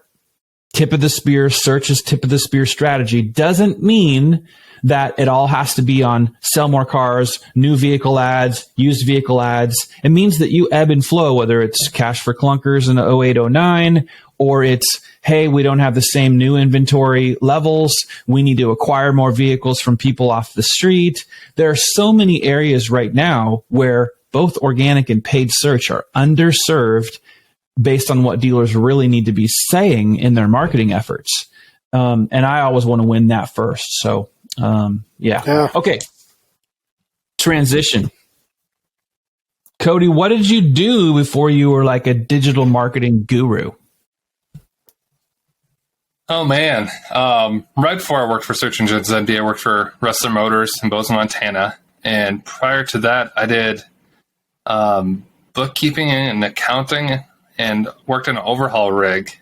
S2: tip of the spear, search's tip of the spear strategy doesn't mean that it all has to be on sell more cars, new vehicle ads, used vehicle ads. It means that you ebb and flow, whether it's cash for clunkers in 08, 09, or it's, hey, we don't have the same new inventory levels. We need to acquire more vehicles from people off the street. There are so many areas right now where both organic and paid search are underserved based on what dealers really need to be saying in their marketing efforts. And I always want to win that first. So, yeah. Okay. Transition. Cody, what did you do before you were like a digital marketing guru?
S4: Oh, man. Right before I worked for SearchEnginesMD, I worked for Rustler Motors in Bozeman, Montana. And prior to that, I did bookkeeping and accounting and worked in an overhaul rig,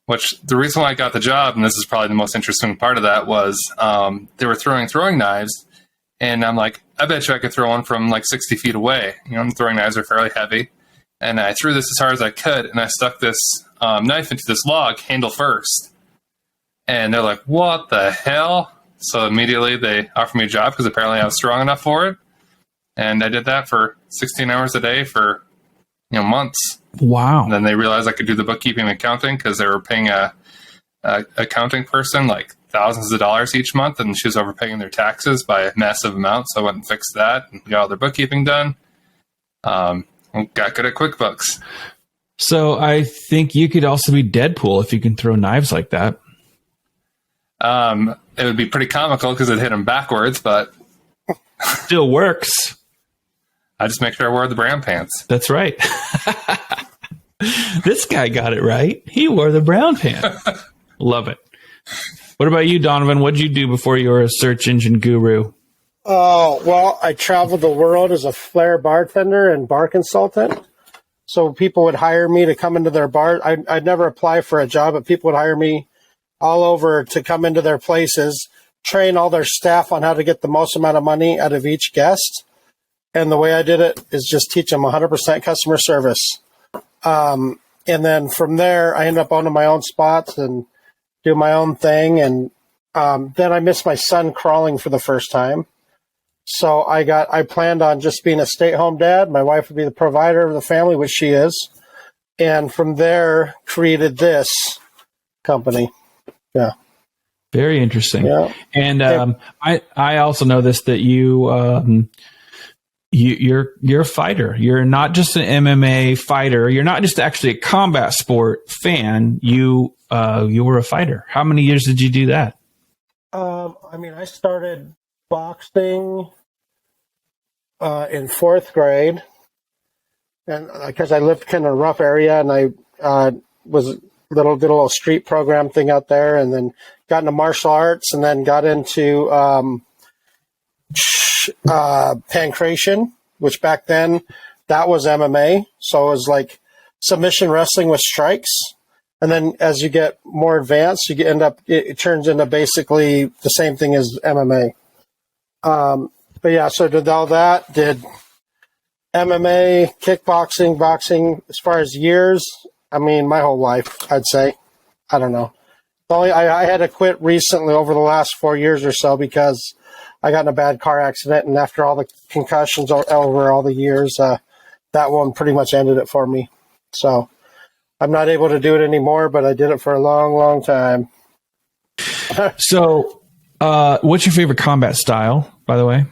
S4: which the reason why I got the job, and this is probably the most interesting part of that, was they were throwing knives. And I'm like, I bet you I could throw one from like 60 feet away. You know, throwing knives are fairly heavy. And I threw this as hard as I could, and I stuck this knife into this log, handle first. And they're like, what the hell? So immediately they offered me a job because apparently I was strong enough for it. And I did that for 16 hours a day for months.
S2: Wow.
S4: And then they realized I could do the bookkeeping and accounting because they were paying a accounting person like thousands of dollars each month, and she was overpaying their taxes by a massive amount. So I went and fixed that and got all their bookkeeping done. Got good at QuickBooks.
S2: So I think you could also be Deadpool if you can throw knives like that.
S4: It would be pretty comical because it hit him backwards, but
S2: still works.
S4: I just make sure I wear the brown pants.
S2: That's right. This guy got it right. He wore the brown pants. Love it. What about you, Donovan? What did you do before you were a search engine guru?
S3: Oh, well, I traveled the world as a flair bartender and bar consultant. So people would hire me to come into their bar. I'd never apply for a job, but people would hire me all over to come into their places, train all their staff on how to get the most amount of money out of each guest. And the way I did it is just teach them 100% customer service. And then from there, I ended up owning my own spots and do my own thing. And then I missed my son crawling for the first time. So I planned on just being a stay-at-home dad. My wife would be the provider of the family, which she is. And from there, created this company. Yeah.
S2: Very interesting.
S3: Yeah.
S2: And I also know this, that you're a fighter. You're not just an MMA fighter. You're not just actually a combat sport fan. You were a fighter. How many years did you do that?
S3: I started boxing in 4th grade, and because I lived kind of a rough area, and I did a little street program thing out there, and then got into martial arts, and then got into pancration, which back then that was MMA. So it was like submission wrestling with strikes. And then as you get more advanced, it turns into basically the same thing as MMA. But yeah, so did all that, did MMA, kickboxing, boxing. As far as years, my whole life, I'd say. I don't know. I had to quit recently over the last 4 years or so because I got in a bad car accident, and after all the concussions over all the years, that one pretty much ended it for me. So I'm not able to do it anymore, but I did it for a long, long time.
S2: So, what's your favorite combat style, by the way?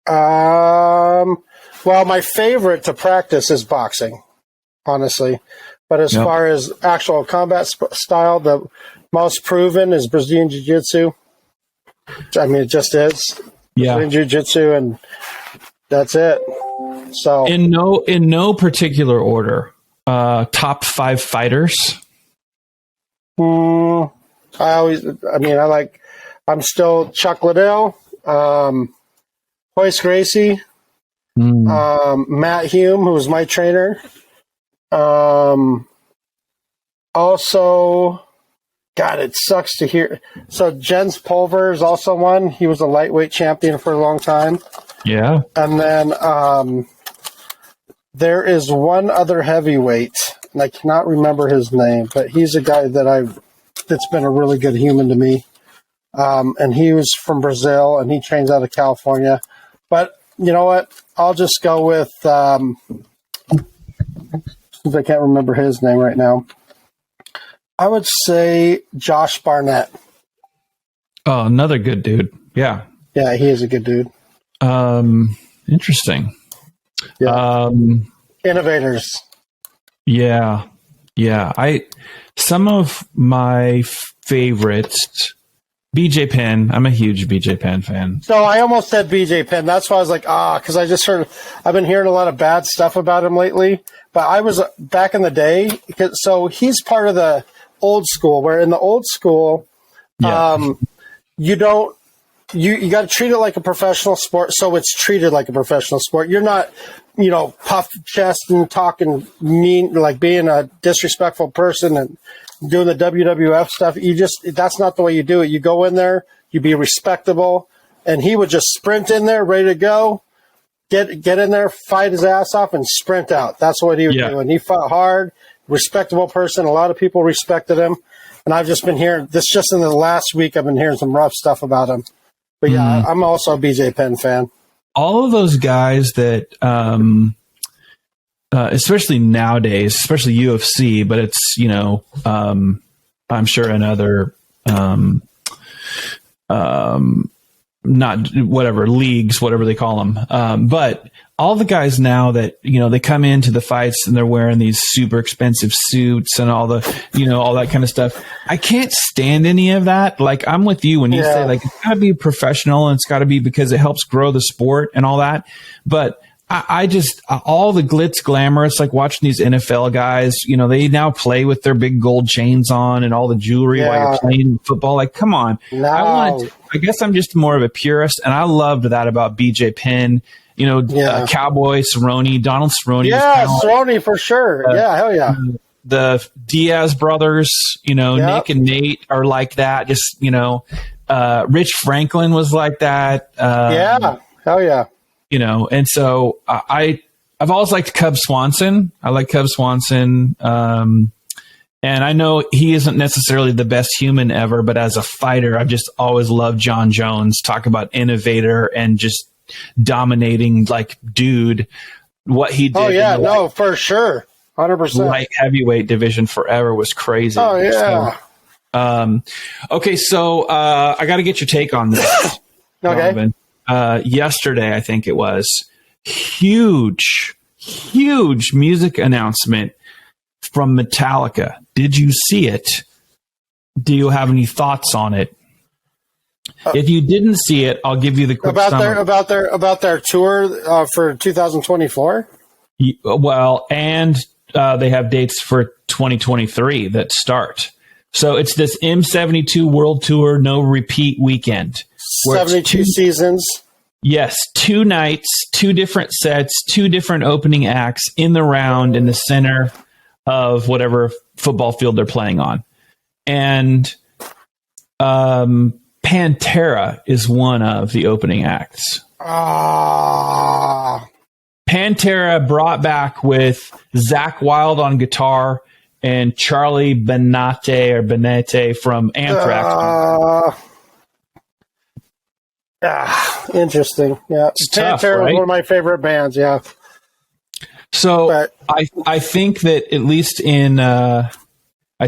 S3: Well, my favorite to practice is boxing, honestly. But as far as actual combat style, the most proven is Brazilian Jiu-Jitsu. It just is.
S2: Yeah.
S3: Brazilian Jiu-Jitsu, and that's it. So
S2: in no particular order, top 5 fighters.
S3: I'm still Chuck Liddell, Hoist Gracie, Matt Hume, who was my trainer. Also, God, it sucks to hear. So Jens Pulver is also one. He was a lightweight champion for a long time.
S2: Yeah.
S3: And then there is one other heavyweight, and I cannot remember his name, but he's a guy that's been a really good human to me. And he was from Brazil, and he trains out of California. But you know what? I'll just go with, since I can't remember his name right now, I would say Josh Barnett.
S2: Oh, another good dude. Yeah.
S3: Yeah, he is a good dude.
S2: Interesting.
S3: Yeah. Innovators.
S2: Yeah. Yeah. Some of my favorites, BJ Penn. I'm a huge BJ Penn fan.
S3: So I almost said BJ Penn. That's why I was like, because I've been hearing a lot of bad stuff about him lately. But I was back in the day. So he's part of the old school, where in the old school, you got to treat it like a professional sport. So it's treated like a professional sport. You're not, puff chest and talking mean, like being a disrespectful person and doing the WWF stuff. That's not the way you do it. You go in there, you be respectable, and he would just sprint in there, ready to go, get in there, fight his ass off, and sprint out. That's what he would do. And he fought hard, respectable person. A lot of people respected him. And I've just been hearing this just in the last week. I've been hearing some rough stuff about him. But yeah, I'm also a BJ Penn fan.
S2: All of those guys that, especially nowadays, especially UFC, but it's, I'm sure in other, not whatever leagues, whatever they call them. But all the guys now that, they come into the fights and they're wearing these super expensive suits and all the, all that kind of stuff. I can't stand any of that. Like, I'm with you when you say, like, it's gotta be professional and it's gotta be because it helps grow the sport and all that. But I just, all the glitz glamour, it's like watching these NFL guys, they now play with their big gold chains on and all the jewelry while you're playing football. Like, come on.
S3: No.
S2: I guess I'm just more of a purist, and I loved that about BJ Penn. Cowboy Cerrone, Donald Cerrone.
S3: Yeah, Cerrone for sure. Hell yeah.
S2: The Diaz brothers, Nick and Nate are like that. Just, Rich Franklin was like that.
S3: Yeah. Hell yeah.
S2: You know, and so I've always liked Cub Swanson. I like Cub Swanson. And I know he isn't necessarily the best human ever, but as a fighter, I've just always loved John Jones. Talk about innovator and just dominating, like, dude, what he did.
S3: Oh, yeah. No, for sure. 100%.
S2: Light heavyweight division forever was crazy.
S3: Oh, yeah.
S2: So, okay, so I got to get your take on this.
S3: Okay.
S2: Yesterday, I think it was, huge music announcement from Metallica. Did you see it? Do you have any thoughts on it? If you didn't see it, I'll give you the quick summary.
S3: About their tour for 2024.
S2: Well, and they have dates for 2023 that start. So it's this M72 World Tour, no repeat weekend.
S3: 72 seasons.
S2: Yes, 2 nights, 2 different sets, 2 different opening acts in the round in the center of whatever football field they're playing on. And Pantera is one of the opening acts. Pantera brought back with Zakk Wylde on guitar and Charlie Benante from Anthrax.
S3: Interesting. Yeah, Pantera was one of my favorite bands. Yeah.
S2: So I think that at least in I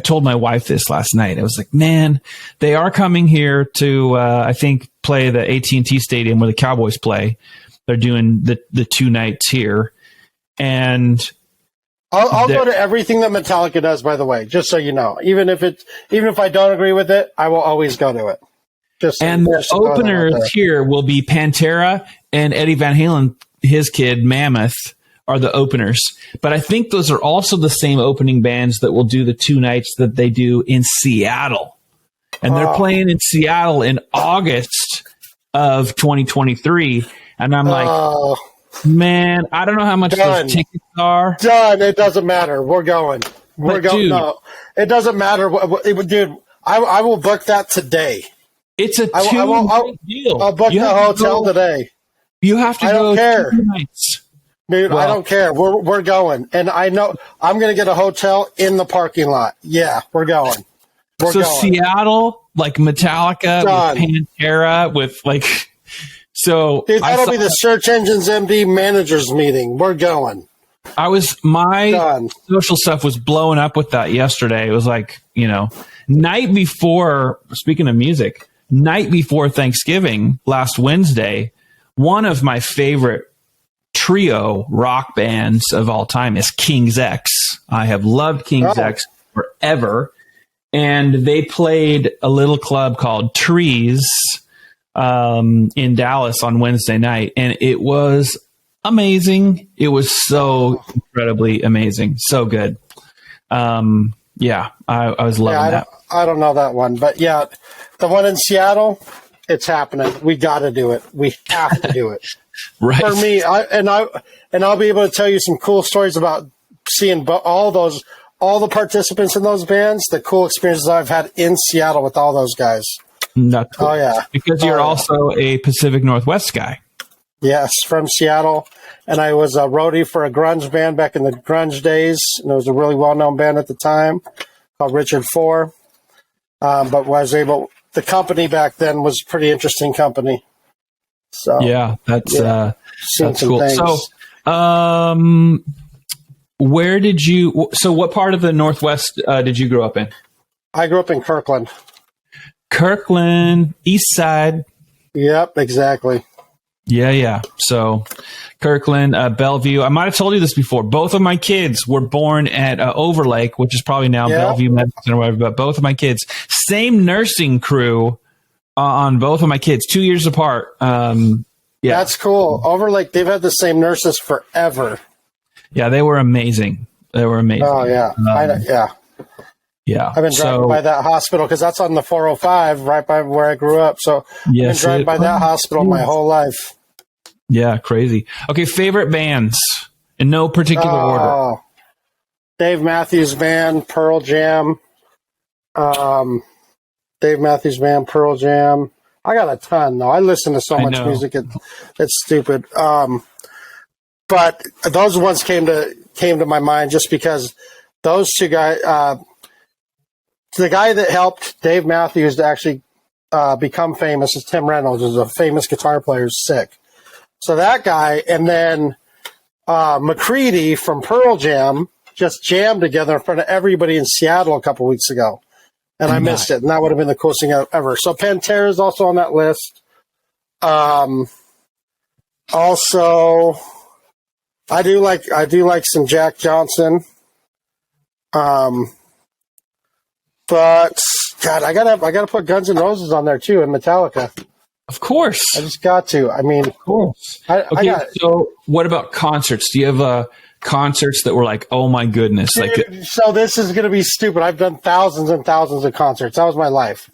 S2: told my wife this last night. I was like, man, they are coming here to I think play the AT&T Stadium where the Cowboys play. They're doing the 2 nights here, and
S3: I'll go to everything that Metallica does. By the way, just so you know, even if I don't agree with it, I will always go to it.
S2: The openers here will be Pantera and Eddie Van Halen, his kid Mammoth, are the openers. But I think those are also the same opening bands that will do the 2 nights that they do in Seattle. And they're playing in Seattle in August of 2023. And I'm like, man, I don't know how much those tickets are.
S3: Done. It doesn't matter. We're going. We're going.
S2: Dude,
S3: no, it doesn't matter. Dude, I will book that today.
S2: It's a 2-night deal.
S3: I'll book the hotel today.
S2: You have to go. I don't care. 2 nights.
S3: Dude, I don't care. We're going. And I know I'm going to get a hotel in the parking lot. Yeah, we're going. We're going.
S2: Seattle, like Metallica, with Pantera, with like... So
S3: dude, that'll be the Search Engines MD managers meeting. We're going.
S2: My social stuff was blowing up with that yesterday. It was like, night before, speaking of music, night before Thanksgiving, last Wednesday, one of my favorite trio rock bands of all time is King's X. I have loved King's X forever. And they played a little club called Trees in Dallas on Wednesday night. And it was amazing. It was so incredibly amazing. So good. I was loving that.
S3: I don't know that one, but yeah, the one in Seattle, it's happening. We got to do it. We have to do it.
S2: Right.
S3: For me, I'll be able to tell you some cool stories about seeing all the participants in those bands, the cool experiences I've had in Seattle with all those guys.
S2: Not cool.
S3: Oh yeah,
S2: because you're also a Pacific Northwest guy.
S3: Yes, from Seattle, and I was a roadie for a grunge band back in the grunge days, and it was a really well-known band at the time called Richard Four. But the company back then was a pretty interesting company. So
S2: yeah, that's cool.
S3: Things.
S2: So, what part of the Northwest did you grow up in?
S3: I grew up in Kirkland.
S2: Kirkland, East Side.
S3: Yep, exactly.
S2: Yeah. So, Kirkland, Bellevue. I might have told you this before. Both of my kids were born at Overlake, which is probably now Bellevue Medical Center, whatever. But both of my kids, same nursing crew on both of my kids, 2 years apart.
S3: That's cool. Overlake, they've had the same nurses forever.
S2: Yeah, they were amazing.
S3: Oh yeah,
S2: yeah.
S3: I've been driving by that hospital because that's on the 405, right by where I grew up. So I've been driving by that hospital my whole life.
S2: Yeah, crazy. Okay, favorite bands in no particular order.
S3: Dave Matthews Band, Pearl Jam, Dave Matthews Band, Pearl Jam. I got a ton, though. I listen to so much music, it's stupid. But those ones came to my mind just because those two guys, the guy that helped Dave Matthews to actually become famous is Tim Reynolds, who's a famous guitar player, sick. So that guy, and then McCready from Pearl Jam just jammed together in front of everybody in Seattle a couple weeks ago. And I missed it, and that would have been the coolest thing ever. So Pantera is also on that list. Also, I do like some Jack Johnson. But God, I gotta put Guns N' Roses on there too, and Metallica.
S2: Of course,
S3: I just got to. I mean,
S2: of course. So what about concerts? Do you have concerts that were like, oh my goodness?
S3: So this is gonna be stupid. I've done thousands and thousands of concerts. That was my life.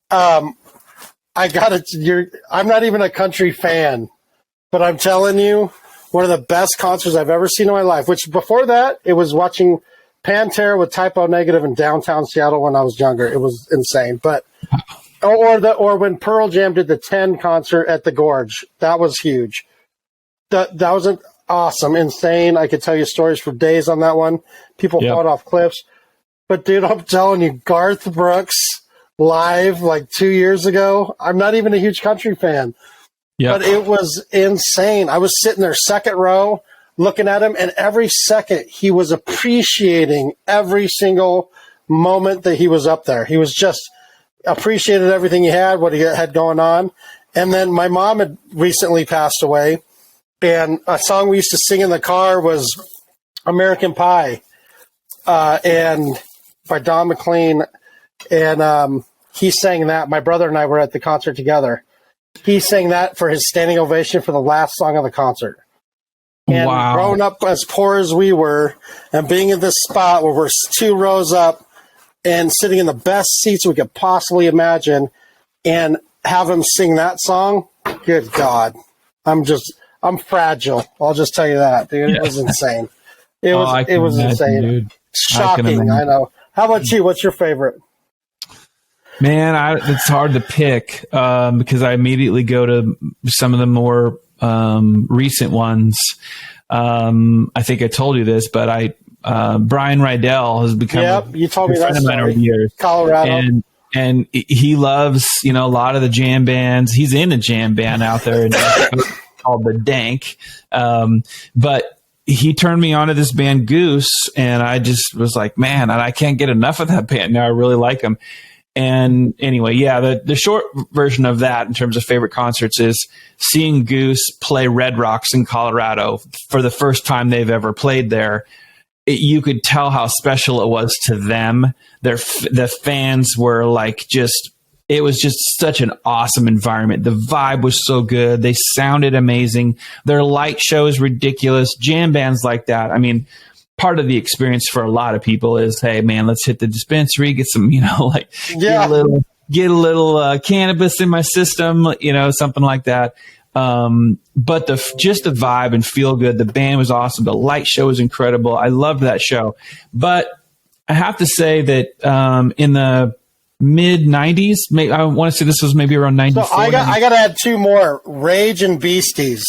S3: I'm not even a country fan, but I'm telling you, one of the best concerts I've ever seen in my life. Which before that, it was watching Pantera with Typo Negative in downtown Seattle when I was younger. It was insane. But or when Pearl Jam did the 10 concert at the Gorge, that was huge. That was an awesome, insane. I could tell you stories for days on that one. People falling off cliffs. But dude, I'm telling you, Garth Brooks live like 2 years ago. I'm not even a huge country fan, but it was insane. I was sitting there second row looking at him, and every second he was appreciating every single moment that he was up there. He was just appreciated everything he had, what he had going on. And then my mom had recently passed away, and a song we used to sing in the car was American Pie, and by Don McLean. And he sang that. My brother and I were at the concert together. He sang that for his standing ovation for the last song of the concert. And growing up as poor as we were, and being in this spot where we're 2 rows up and sitting in the best seats we could possibly imagine, and have him sing that song, good God. I'm fragile. I'll just tell you that, dude. It was insane. It was insane. Dude. Shocking, I know. How about you? What's your favorite?
S2: Man, it's hard to pick because I immediately go to some of the more recent ones. I think I told you this, but Brian Rydell has become
S3: you told me that
S2: story. Over the years.
S3: Colorado.
S2: And he loves, a lot of the jam bands. He's in a jam band out there called the Dank. But he turned me on to this band Goose, and I just was like, man, I can't get enough of that band. Now I really like them. And anyway, the short version of that in terms of favorite concerts is seeing Goose play Red Rocks in Colorado for the first time they've ever played there. You could tell how special it was to them. The fans were like it was just such an awesome environment. The vibe was so good. They sounded amazing. Their light show is ridiculous. Jam bands like that. I mean, part of the experience for a lot of people is, hey man, let's hit the dispensary, get some, get a little cannabis in my system, something like that. But just the vibe and feel good. The band was awesome. The light show was incredible. I loved that show. But I have to say that in the mid 90s, I want to say this was maybe around 94. So
S3: I got to add 2 more: Rage and Beasties.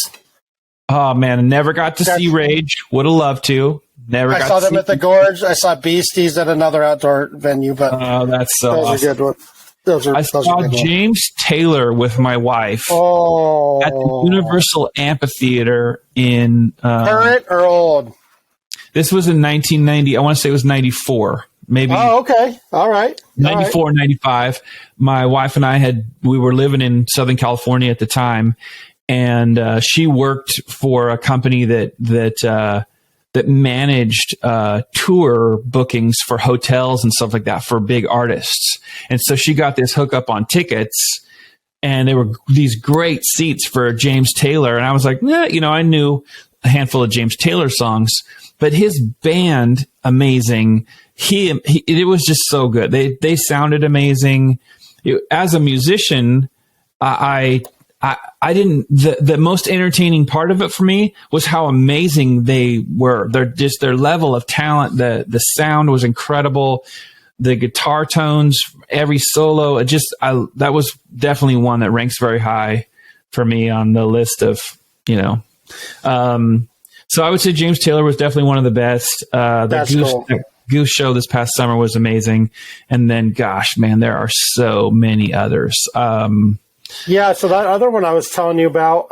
S2: Oh man, I never got to see Rage. Would have loved to.
S3: I saw them at the Gorge. I saw Beasties at another outdoor venue, but
S2: that's so
S3: those
S2: awesome.
S3: are good ones.
S2: I saw James Taylor with my wife at the Universal Amphitheater in
S3: current or old.
S2: This was in 1990. I want to say it was 94, maybe.
S3: Oh, okay, all right.
S2: 94, 95. My wife and I we were living in Southern California at the time, and she worked for a company that managed tour bookings for hotels and stuff like that for big artists. And so she got this hookup on tickets, and there were these great seats for James Taylor. And I was like, I knew a handful of James Taylor songs, but his band, amazing. It was just so good. They sounded amazing. As a musician, I didn't. The most entertaining part of it for me was how amazing they were. Their level of talent. The sound was incredible. the guitar tones, every solo. That was definitely one that ranks very high for me on the list of, so I would say James Taylor was definitely one of the best. The Goose show this past summer was amazing. And then, gosh, man, there are so many others.
S3: Yeah, so that other one I was telling you about,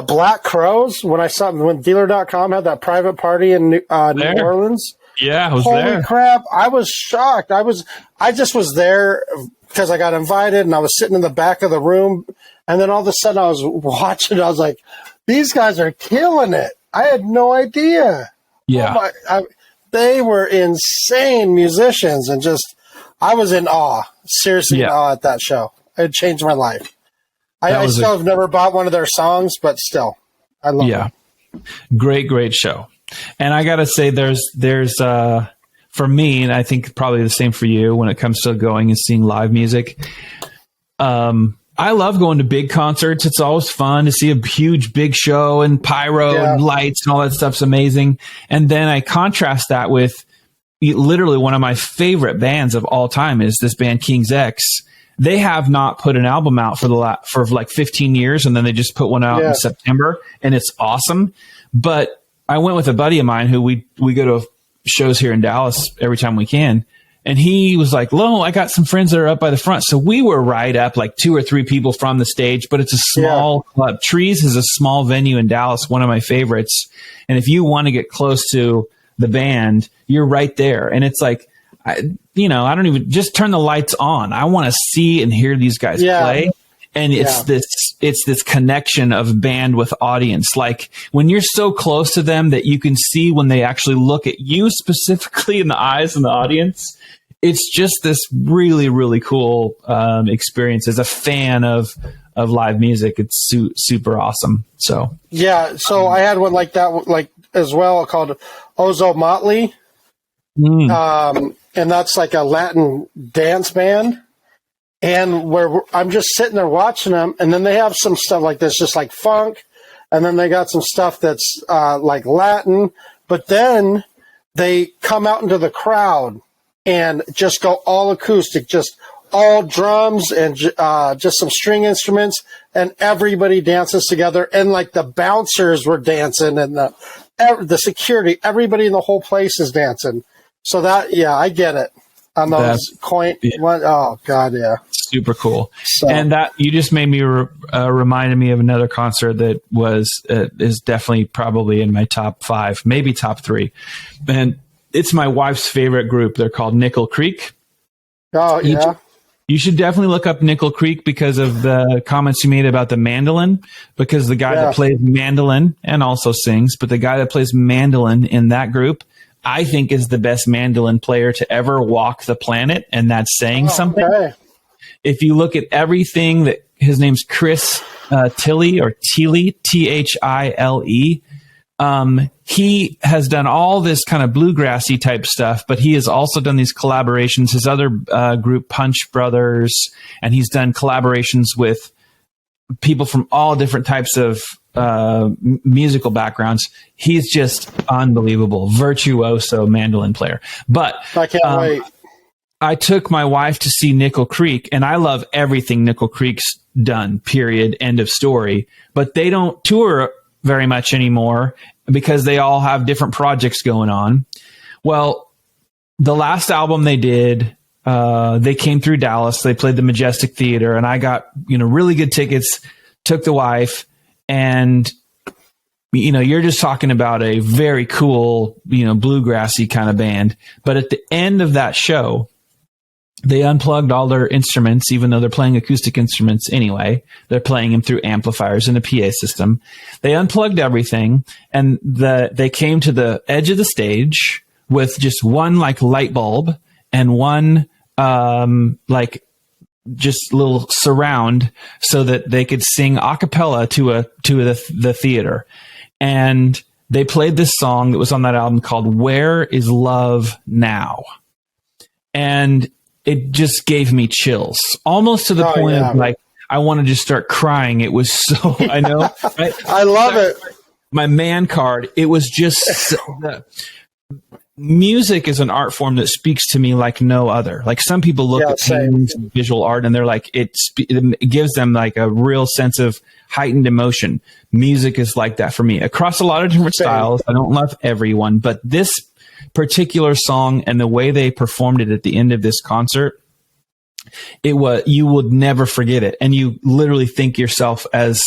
S3: Black Crows, when Dealer.com had that private party in New Orleans.
S2: Yeah, I was
S3: Holy
S2: there.
S3: Holy crap, I was shocked. I just was there because I got invited, and I was sitting in the back of the room, and then all of a sudden I was watching, I was like, these guys are killing it. I had no idea.
S2: Yeah.
S3: They were insane musicians, and I was in awe, seriously in awe at that show. It changed my life. I still have never bought one of their songs, but still, I love it.
S2: Great show. And I got to say, there's for me, and I think probably the same for you when it comes to going and seeing live music. I love going to big concerts. It's always fun to see a huge, big show and pyro and lights and all that stuff's amazing. And then I contrast that with literally one of my favorite bands of all time is this band King's X. They have not put an album out for like 15 years, and then they just put one out in September, and it's awesome. But I went with a buddy of mine who we go to shows here in Dallas every time we can. And he was like, "Lo, I got some friends that are up by the front." So we were right up, like 2 or 3 people from the stage, but it's a small club. Trees is a small venue in Dallas, one of my favorites. And if you want to get close to the band, you're right there. And it's like, I don't even just turn the lights on. I want to see and hear these guys play. And it's this connection of band with audience. Like when you're so close to them that you can see when they actually look at you specifically in the eyes in the audience. It's just this really, really cool experience as a fan of live music. It's super awesome. So
S3: I had one like that, as well, called Ozo Motley, and that's like a Latin dance band. And where I'm just sitting there watching them, and then they have some stuff like this, just like funk, and then they got some stuff that's like Latin. But then they come out into the crowd and just go all acoustic, just all drums and just some string instruments, and everybody dances together. And like the bouncers were dancing, and the security, everybody in the whole place is dancing. So I get it. On those oh god,
S2: super cool. And that you just made me reminded me of another concert that is definitely probably in my top 5, maybe top 3, and it's my wife's favorite group. They're called Nickel Creek.
S3: Oh yeah.
S2: You should definitely look up Nickel Creek because of the comments you made about the mandolin, because the guy that plays mandolin and also sings, but the guy that plays mandolin in that group, I think, is the best mandolin player to ever walk the planet, and that's saying something. Okay. If you look at everything that his name's Chris Tilley or Thile, Thile. He has done all this kind of bluegrassy type stuff, but he has also done these collaborations. His other group, Punch Brothers, and he's done collaborations with people from all different types of musical backgrounds. He's just unbelievable, virtuoso mandolin player. But
S3: I can't wait.
S2: I took my wife to see Nickel Creek, and I love everything Nickel Creek's done, period, end of story. But they don't tour very much anymore because they all have different projects going on. Well, the last album they did, they came through Dallas. They played the Majestic Theater, and I got really good tickets, took the wife, and you're just talking about a very cool, bluegrassy kind of band. But at the end of that show, they unplugged all their instruments, even though they're playing acoustic instruments anyway. They're playing them through amplifiers and a PA system. They unplugged everything, and they came to the edge of the stage with just one light bulb and one just little surround so that they could sing a cappella to the theater. And they played this song that was on that album called Where Is Love Now? And it just gave me chills, almost to the point of I wanted to start crying. It was so, I know.
S3: I love it.
S2: My man card. It was just music is an art form that speaks to me like no other. Like some people look at paintings and visual art and they're like, it gives them like a real sense of heightened emotion. Music is like that for me across a lot of different styles. I don't love everyone, but this particular song and the way they performed it at the end of this concert, you would never forget it. And you literally think yourself as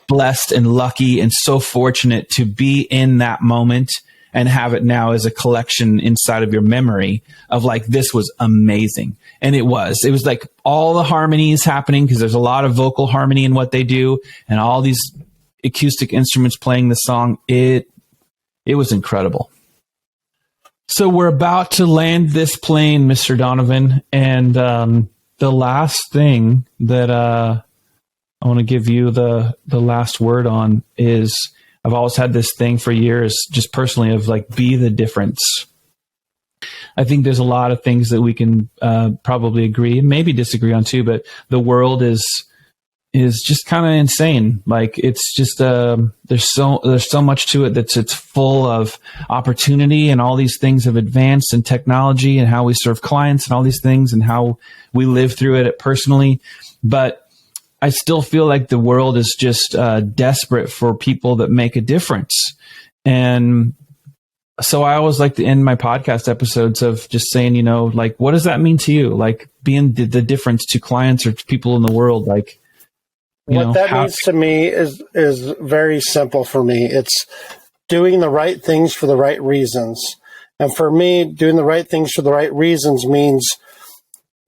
S2: blessed and lucky and so fortunate to be in that moment and have it now as a collection inside of your memory of like, this was amazing. And it was like all the harmonies happening, because there's a lot of vocal harmony in what they do, and all these acoustic instruments playing the song. It was incredible. So we're about to land this plane, Mr. Donovan. And the last thing that I want to give you the last word on is, I've always had this thing for years, just personally, of like, be the difference. I think there's a lot of things that we can probably agree, maybe disagree on too, but the world is just kind of insane. Like, it's just there's so much to it it's full of opportunity, and all these things have advanced in technology and how we serve clients and all these things and how we live through it personally. But I still feel like the world is just desperate for people that make a difference. And so I always like to end my podcast episodes of just saying, like, what does that mean to you? Like, being the difference to clients or to people in the world. Like,
S3: what that means to me is very simple for me. It's doing the right things for the right reasons. And for me, doing the right things for the right reasons means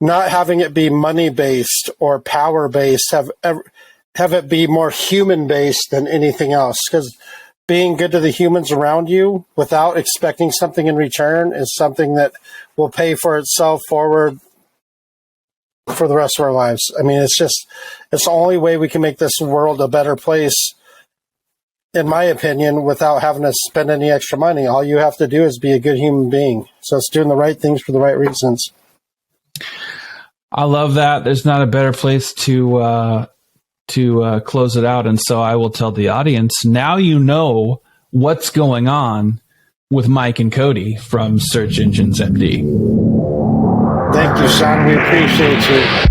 S3: not having it be money-based or power-based, have it be more human-based than anything else. Because being good to the humans around you without expecting something in return is something that will pay for itself forward for the rest of our lives. I mean, it's the only way we can make this world a better place, in my opinion, without having to spend any extra money. All you have to do is be a good human being. So it's doing the right things for the right reasons.
S2: I love that. There's not a better place to close it out. And so I will tell the audience, now you know what's going on with Mike and Cody from SearchEnginesMD.
S3: Thank you, Shaun. We appreciate you.